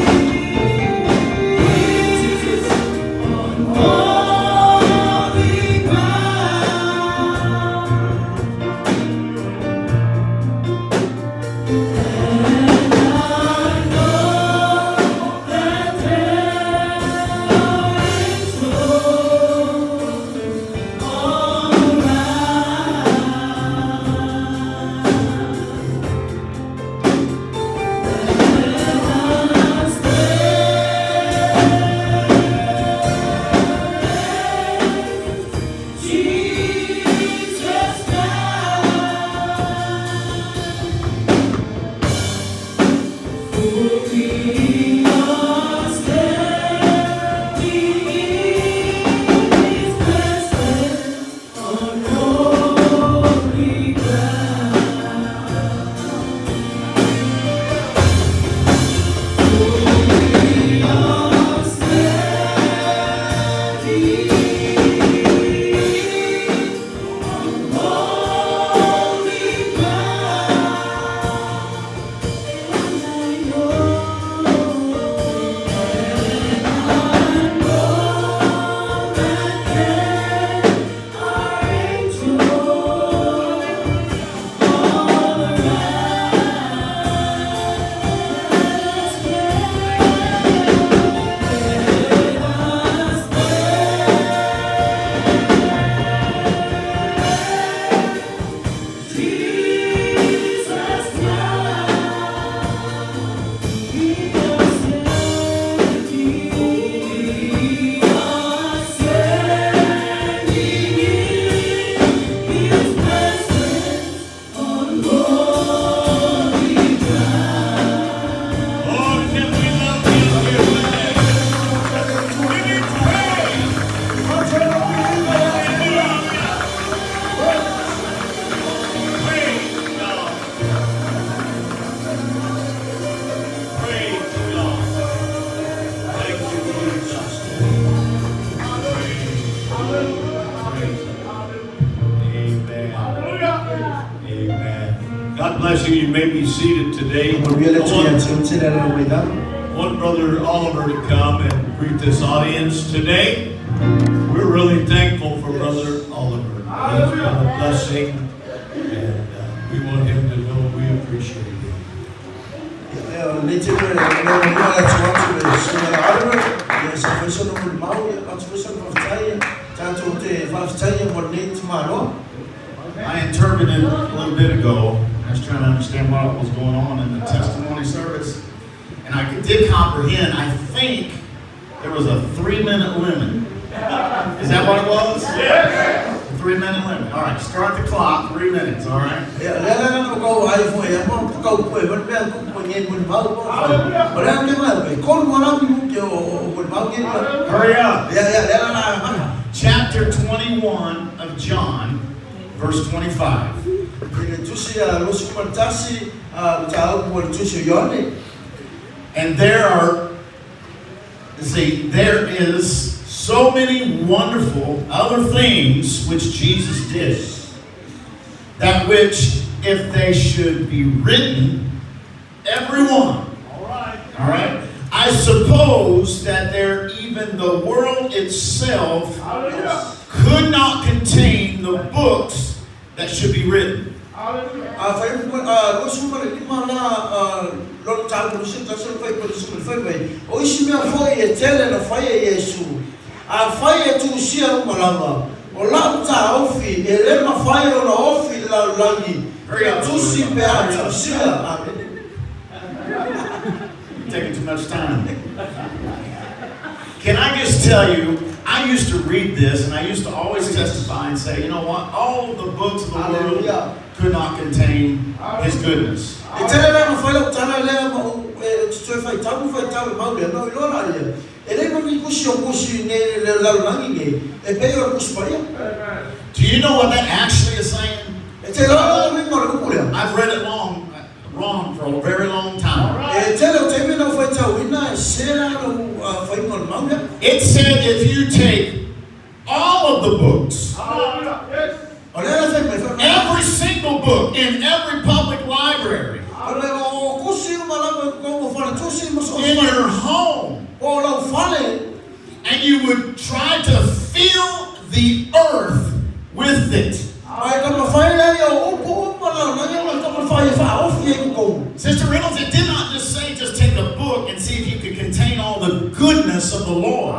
Speaker 6: Stay
Speaker 1: bless you. You may be seated today.
Speaker 3: One
Speaker 1: Brother Oliver to come and greet this audience today. We're really thankful for Brother Oliver. He's been a blessing, and we want him to know we appreciate him.
Speaker 2: I interpreted a little bit ago. I was trying to understand what was going on in the testimony service. And I did comprehend, I think there was a 3-minute limit. Is that what it was? Yes. 3-minute limit. All right, start the clock, 3 minutes, all right? Hurry up. Chapter 21 of John, verse 25. And there is so many wonderful other things which Jesus did, that which, if they should be written, everyone, all right, I suppose that even the world itself could not contain the books that should be written. Taking too much time. Can I just tell you, I used to read this and I used to always testify and say, you know what, all of the books of the world could not contain His goodness. Do you know what that actually is saying? I've read it wrong for a very long time. It said if you take all of the books, every single book in every public library, in your home, and you would try to fill the earth with it. Sister Reynolds, it did not just say just take a book and see if you could contain all the goodness of the Lord.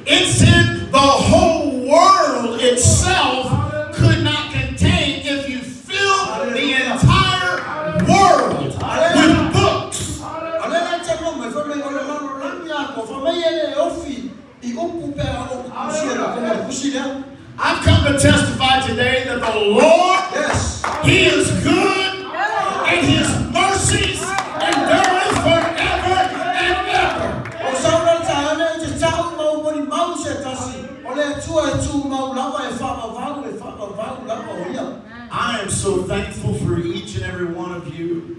Speaker 2: It said the whole world itself could not contain if you fill the entire world with books. I've come to testify today that the Lord, He is good, and His mercies endureth forever and ever. I am so thankful for each and every one of you.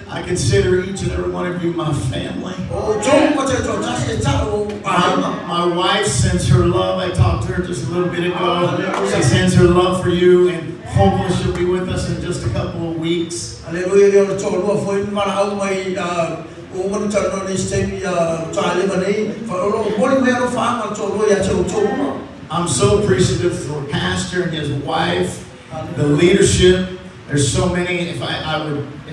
Speaker 2: I consider each and every one of you my family. My wife sends her love. I talked to her just a little bit ago. She sends her love for you, and hopefully she'll be with us in just a couple of weeks. I'm so appreciative for Pastor and his wife, the leadership. There's so many. If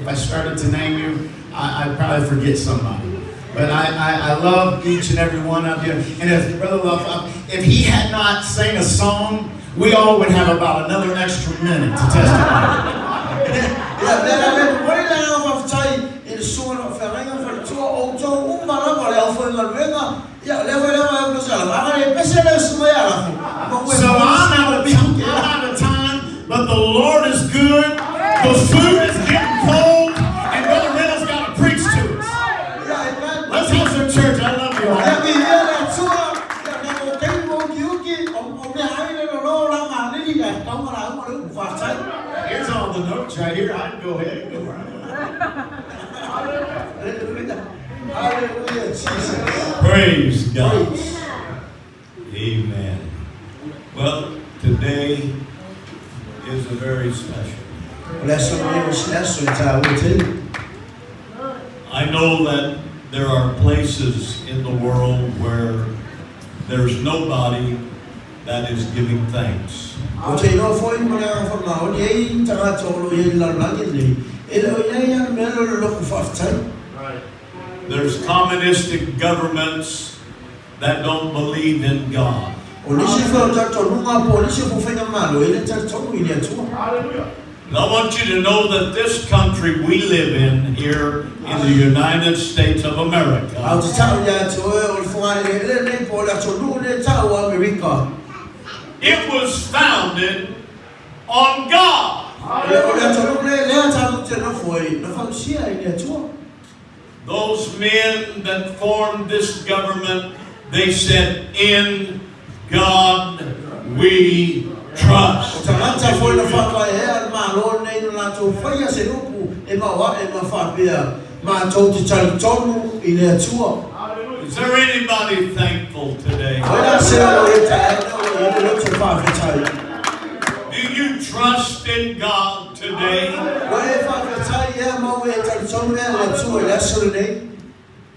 Speaker 2: I started to name you, I'd probably forget somebody. But I love each and every one of you. And as Brother Love, if he had not sang a song, we all would have about another extra minute to testify. So I'm out of time, but the Lord is good. The food is getting cold, and Brother Reynolds got to preach to us. Let's have some church. I love you all. Here's all the notes right here. I can go ahead and go right
Speaker 3: Hallelujah, Jesus.
Speaker 1: Praise God. Amen.
Speaker 2: today is a very special. I know that there are places in the world where there's nobody that is giving thanks. There's communistic governments that don't believe in God. And I want you to know that this country we live in here in the United States of America, it was founded on God. Those men that formed this government, they said, in God we trust. Is there anybody thankful today? Do you trust in God today?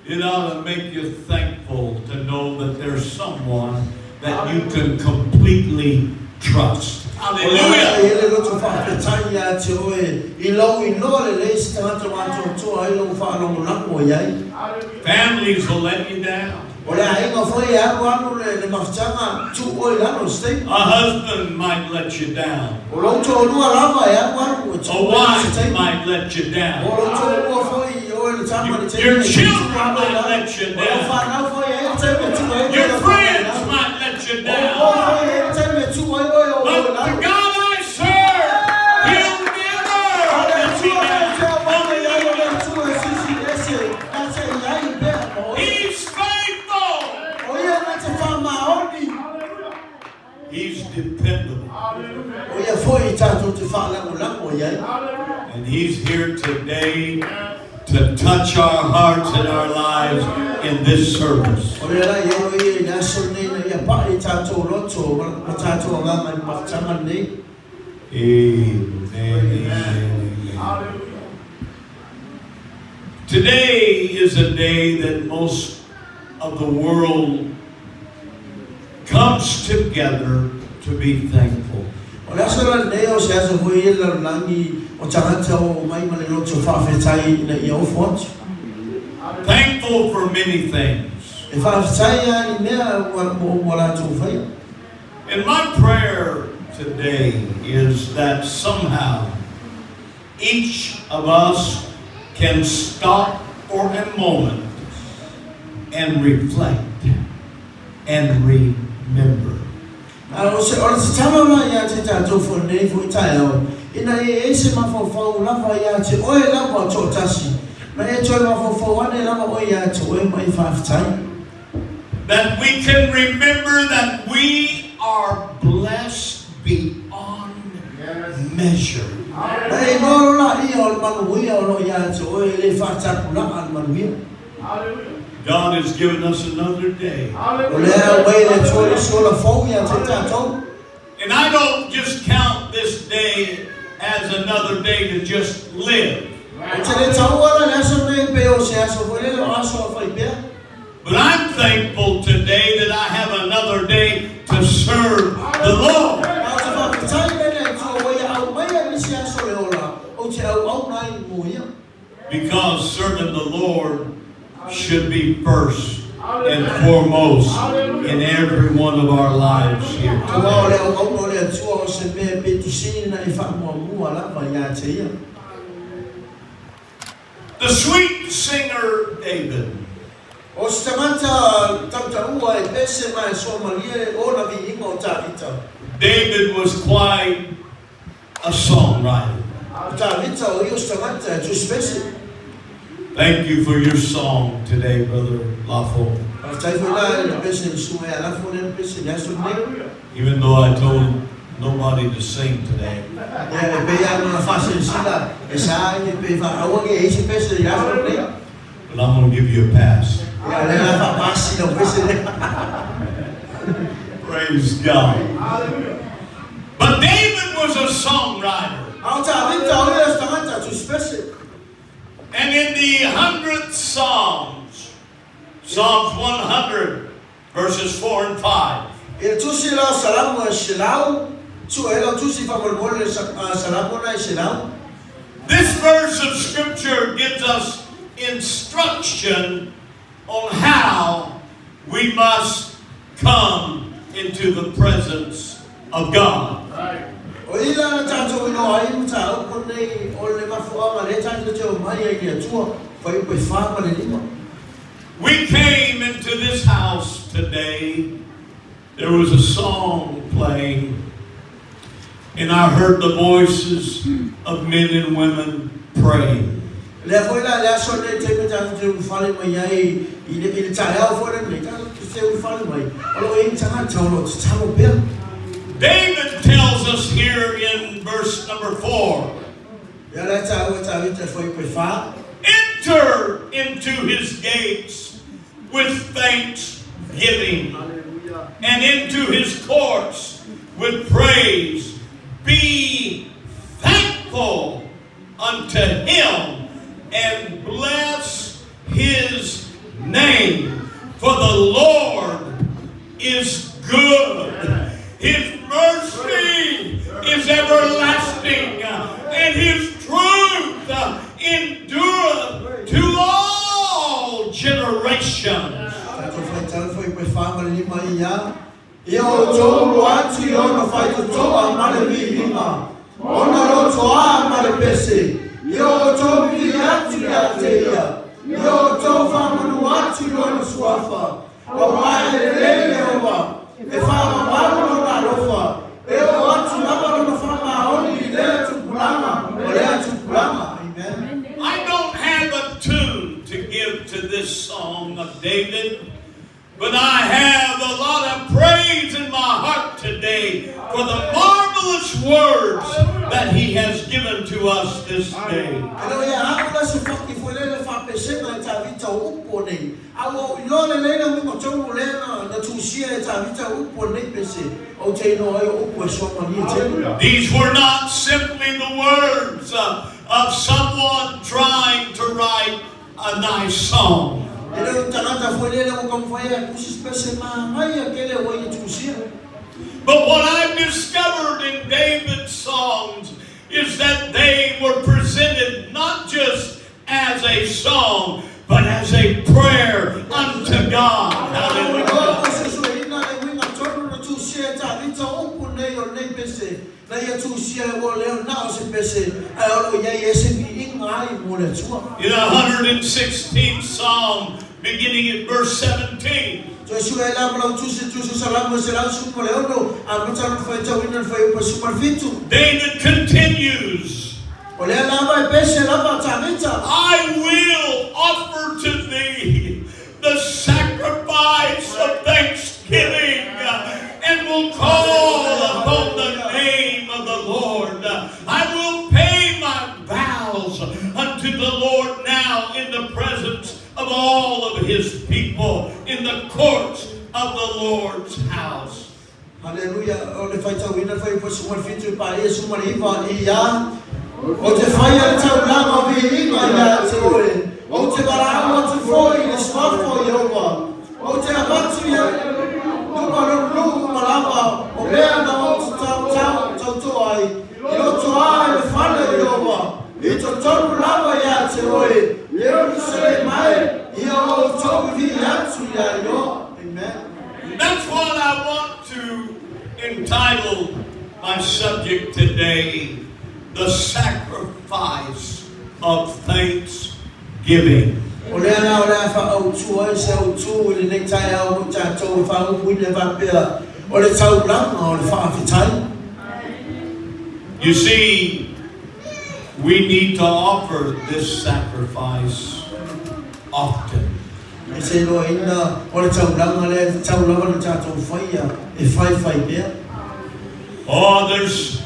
Speaker 2: It ought to make you thankful to know that there's someone that you can completely trust. Hallelujah. Families will let you down. A husband might let you down. A wife might let you down. Your children might let you down. Your friends might let you down. But the God I serve, He'll never let you down. He's faithful. He's dependable. And He's here today to touch our hearts and our lives in this service. Amen. Today is a day that most of the world comes together to be thankful. Thankful for many things. And my prayer today is that somehow each of us can stop for a moment and reflect and remember. That we can remember that we are blessed beyond measure. God has given us another day. And I don't just count this day as another day to just live. But I'm thankful today that I have another day to serve the Lord. Because serving the Lord should be first and foremost in every one of our lives here today. The sweet singer David. David was quite a songwriter. Thank you for your song today, Brother Lafo. Even though I told nobody to sing today. But I'm going to give you a pass. Praise God. But
Speaker 1: David was a songwriter. And in the 100th Psalms, Psalms 100, verses 4 and 5. This verse of Scripture gives us instruction on how we must come into the presence of God. We came into this house today. There was a song playing, and I heard the voices of men and women praying. David tells us here in verse number 4, enter into his gates with thanksgiving and into his courts with praise. Be thankful unto him and bless his name. For the Lord is good. His mercy is everlasting, and his truth endureth to all generations. I don't have a tune to give to this song of David, but I have a lot of praise in my heart today for the marvelous words that he has given to us this day. These were not simply the words of someone trying to write a nice song. But what I've discovered in David's songs is that they were presented not just as a song, but as a prayer unto God. Hallelujah. In the 116th Psalm, beginning at verse 17, David continues, I will offer to thee the sacrifice of thanksgiving and will call upon the name of the Lord. I will pay my vows unto the Lord now in the presence of all of his people, in the courts of the Lord's house.
Speaker 3: Hallelujah.
Speaker 1: That's what I want to entitle my subject today, the sacrifice of thanksgiving. You see, we need to offer this sacrifice often. Oh, there's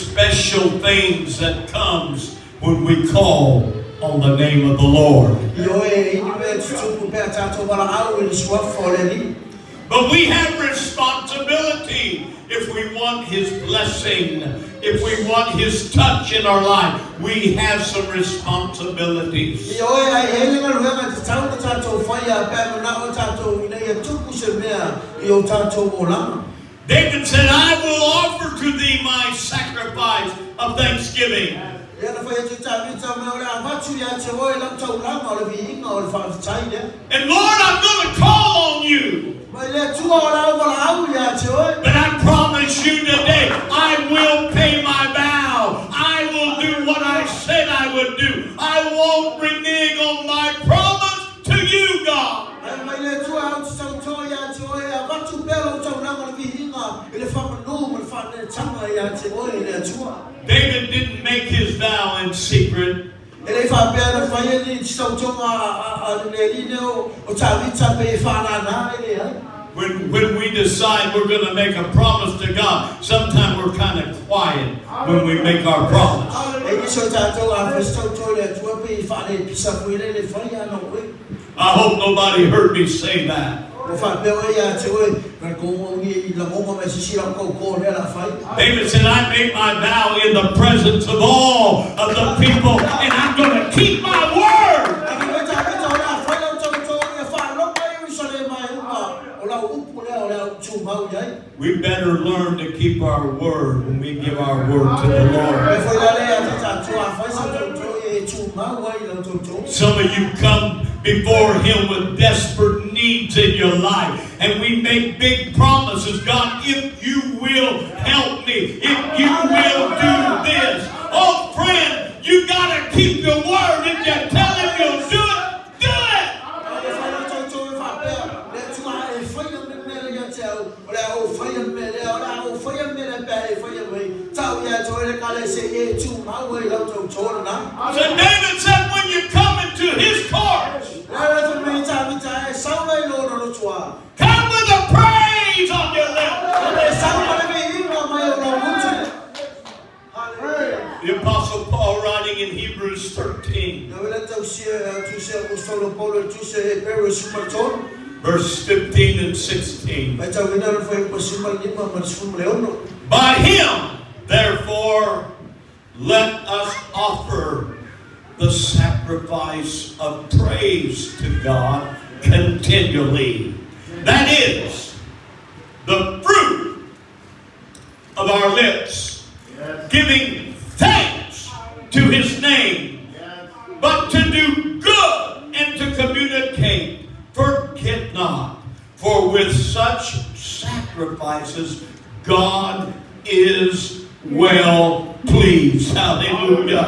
Speaker 1: special things that comes when we call on the name But we have responsibility if we want His blessing, if we want His touch in our life. We have some responsibilities. David said, I will offer to thee my sacrifice of thanksgiving. And Lord, I'm going to call on you. But I promise you today, I will pay my vow. I will do what I said I would do. I won't renege on my promise to you, God. David didn't make his vow in secret. When we decide we're going to make a promise to God, sometimes we're kind of quiet when we make our promise. I hope nobody heard me say that. David said, I made my vow in the presence of all of the people, and I'm going to keep my word. We better learn to keep our word when we give our word to the Lord. Some of you come before Him with desperate needs in your life, and we make big promises. God, if you will help me, if you will do this. Oh, friend, you got to keep your word. If you tell Him you'll do it, do it. So David said, when you come into His courts, come with a praise on your lips. The Apostle Paul, writing in Hebrews 13, verse 15 and 16. By Him, therefore, let us offer the sacrifice of praise to God continually. That is the fruit of our lips, giving thanks to His name, but to do good and to communicate. Forget not, for with such sacrifices God is well pleased. Hallelujah.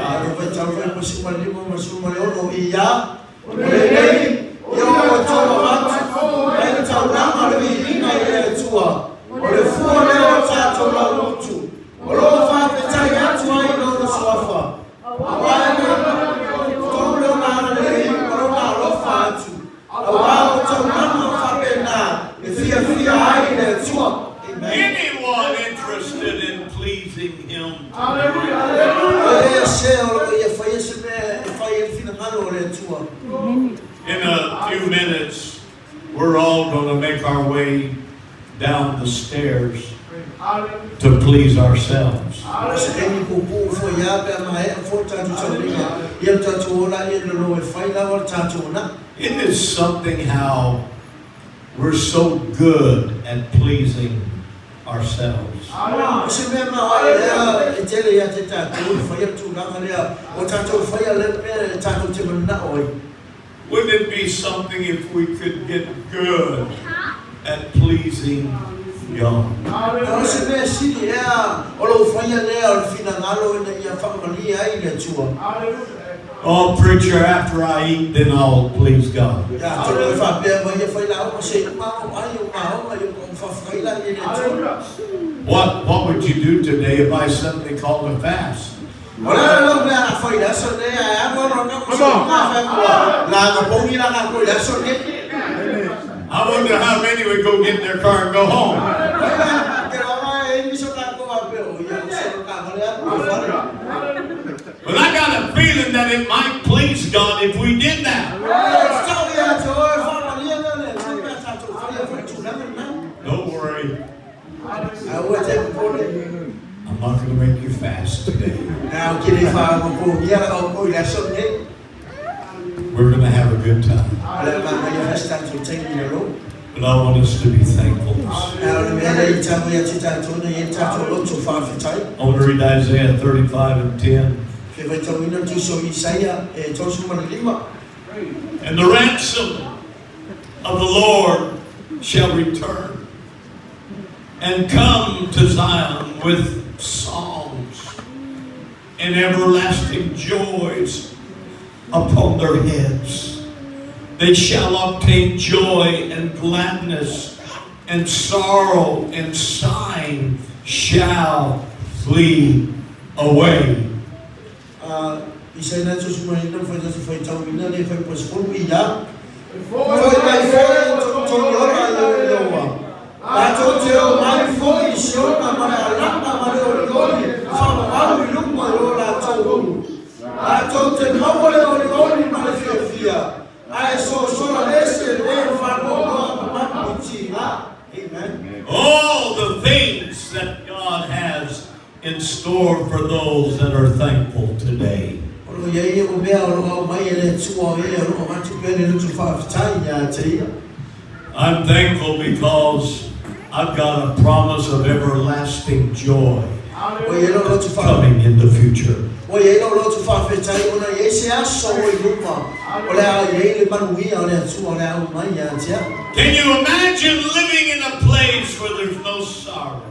Speaker 1: Anyone interested in pleasing Him? In a few minutes, we're all going to make our way down the stairs to please ourselves. It is something how we're so good at pleasing ourselves. Wouldn't it be something if we could get good at pleasing God? Oh, preacher, after I eat, then I'll please God. What would you do today if I suddenly called a fast? I wonder how many would go get in their car and go home. But I got a feeling that it might please God if we did that.
Speaker 6: I'm not going to make you fast today. We're going to have a good time. But I want us to be thankful. I want to read Isaiah 35 and 10. And the ransom of the Lord shall return and come to Zion with songs and everlasting joys upon their heads. They shall obtain joy and gladness, and sorrow and sighing shall flee away. All the things that God has in store for those that are thankful today. I'm thankful because I've got a promise of everlasting joy coming in the future. Can you imagine living in a place where there's no sorrow?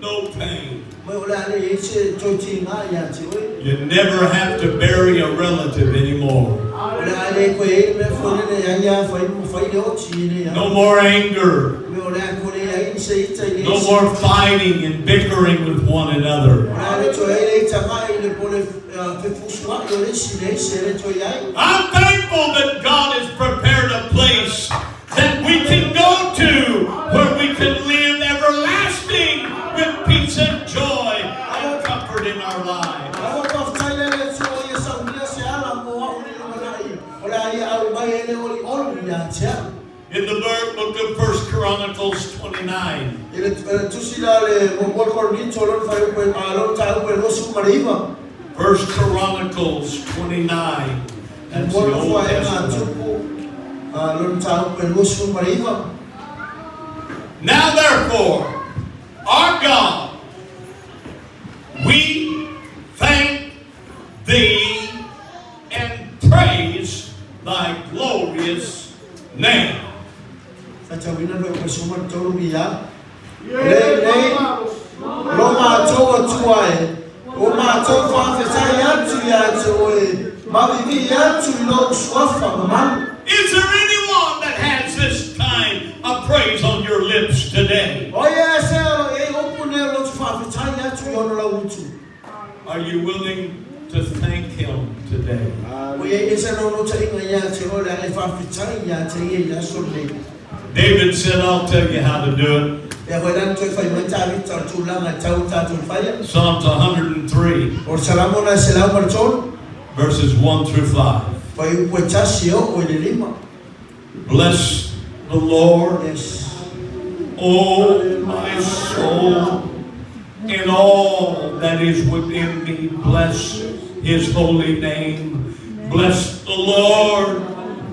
Speaker 6: No pain. You never have to bury a relative anymore. No more anger. No more fighting and bickering with one another. I'm thankful that God has prepared a place that we can go to where we can live everlasting with peace and joy and comfort in our lives. In the book of 1 Chronicles 29. 1 Chronicles 29. That's the Old Testament. Now therefore, our God, we thank thee and praise thy glorious name. Is there anyone that has this kind of praise on your lips today? Are you willing to thank Him today? David said, I'll tell you how to do it. Psalms 103, verses 1 through 5. Bless the Lord, O my soul, and all that is within me. Bless His holy name. Bless the Lord,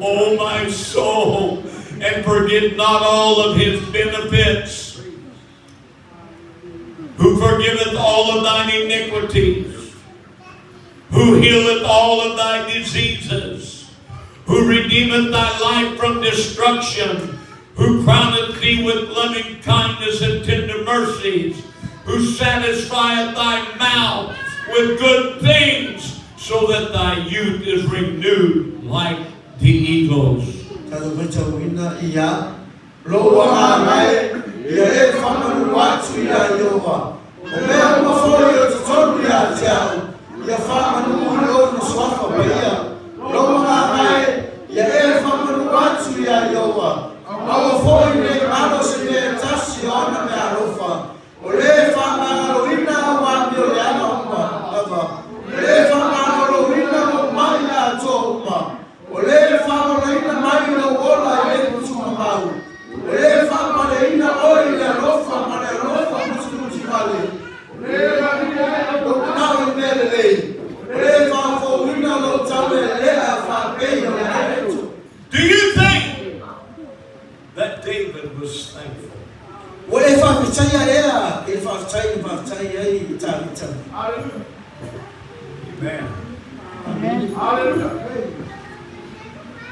Speaker 6: O my soul, and forget not all of His benefits, who forgiveth all of thine iniquities, who healeth all of thy diseases, who redeemeth thy life from destruction, who crowneth thee with loving kindness and tender mercies, who satisfieth thy mouth with good things, so that thy youth is renewed like the eagles.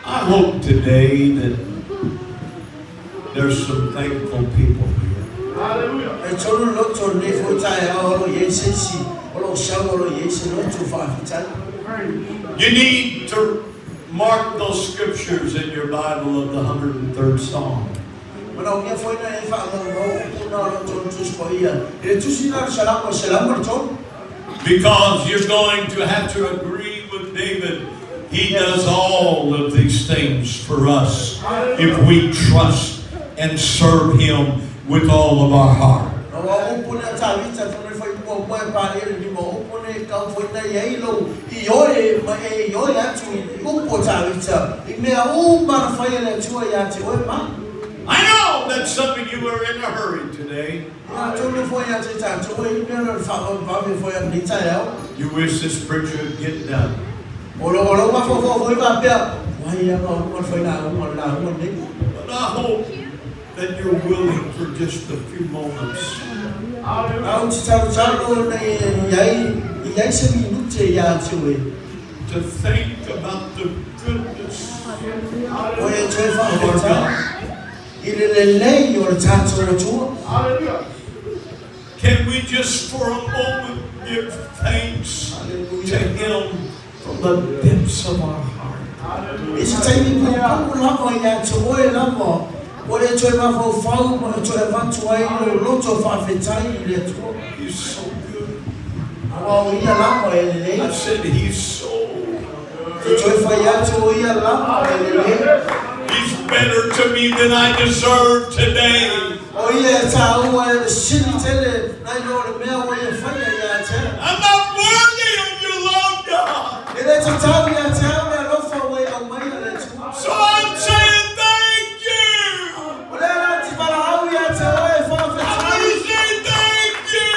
Speaker 6: I hope today that there's some thankful people here. You need to mark those scriptures in your Bible of the 103rd Psalm. Because you're going to have to agree with David. He does all of these things for us if we trust and serve Him with all of our heart. I know that some of you are in a hurry today. You wish this preacher would get done. But I hope that you're willing for just a few moments to think about the goodness of God. Can we just for a moment give thanks to Him from the depths of our heart? He's so good. I said He's so good. He's better to me than I deserve today. I'm not worthy of your love, God. So I'm saying thank you. I'm going to say thank you.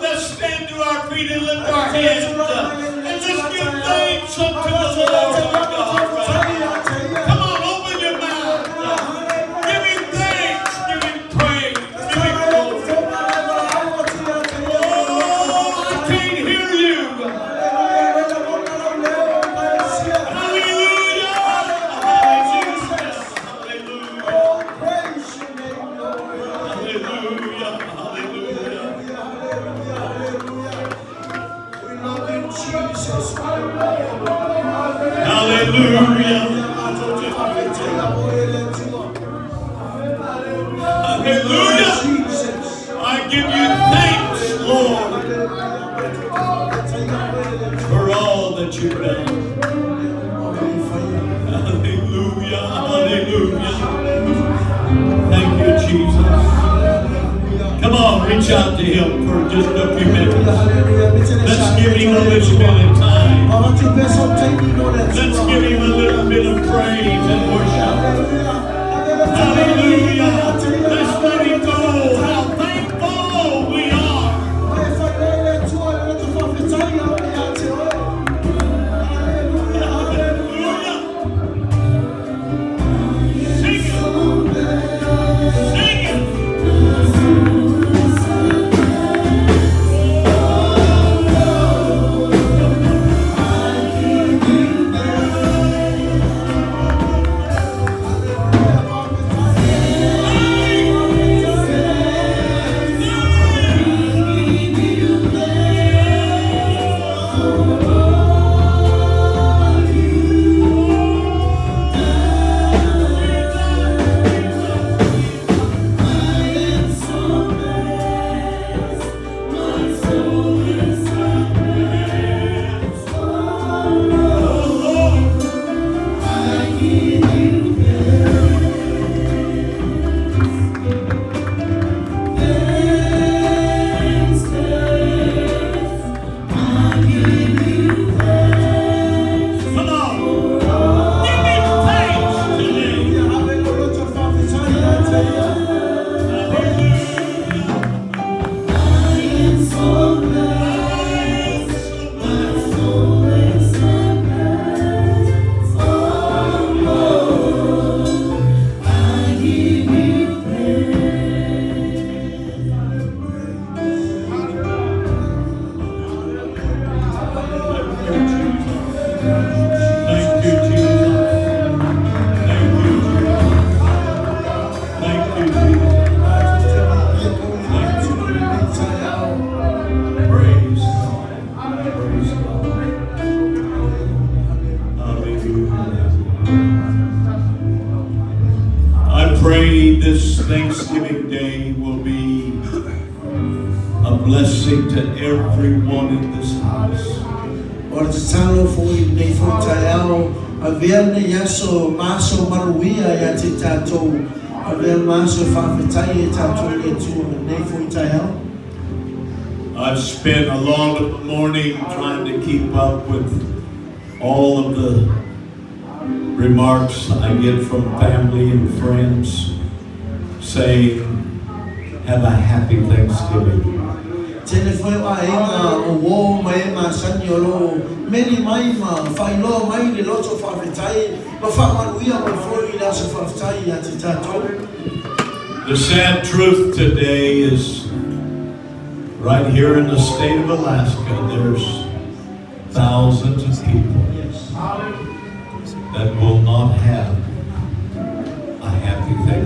Speaker 6: Let's stand to our feet and lift our hands up. And let's give thanks unto the Lord our God. Come on, open your mouth. Give Him thanks. Give Him praise. Give Him glory. Oh, I can't hear you. Hallelujah. Hallelujah. Hallelujah. Hallelujah. I give you thanks, Lord, for all that you've done. Hallelujah. Hallelujah. Thank you, Jesus. Come on, reach out to Him for just a few minutes. Let's give Him a little bit of time. Let's give Him a little bit of praise and worship. Hallelujah. Let's let Him know how thankful we are. Hallelujah. Sing it. Sing it.
Speaker 1: blessing to everyone in this house.
Speaker 3: Ora te talo foi nei futai ao a verne yaso maso Manuia ya te tatou a verne maso Faafetai e tatou e tu nei futai ao.
Speaker 1: I've spent a lot of the morning trying to keep up with all of the remarks I get from family and friends saying, have a happy Thanksgiving.
Speaker 3: Tene foi wa inga o wo mai ma sanyolo meni mai ma failo mai le loto Faafetai ma fa Manuia ma foi la Aso Faafetai ya te tatou.
Speaker 1: The sad truth today is right here in the state of Alaska, there's thousands of people
Speaker 3: Yes.
Speaker 1: that will not have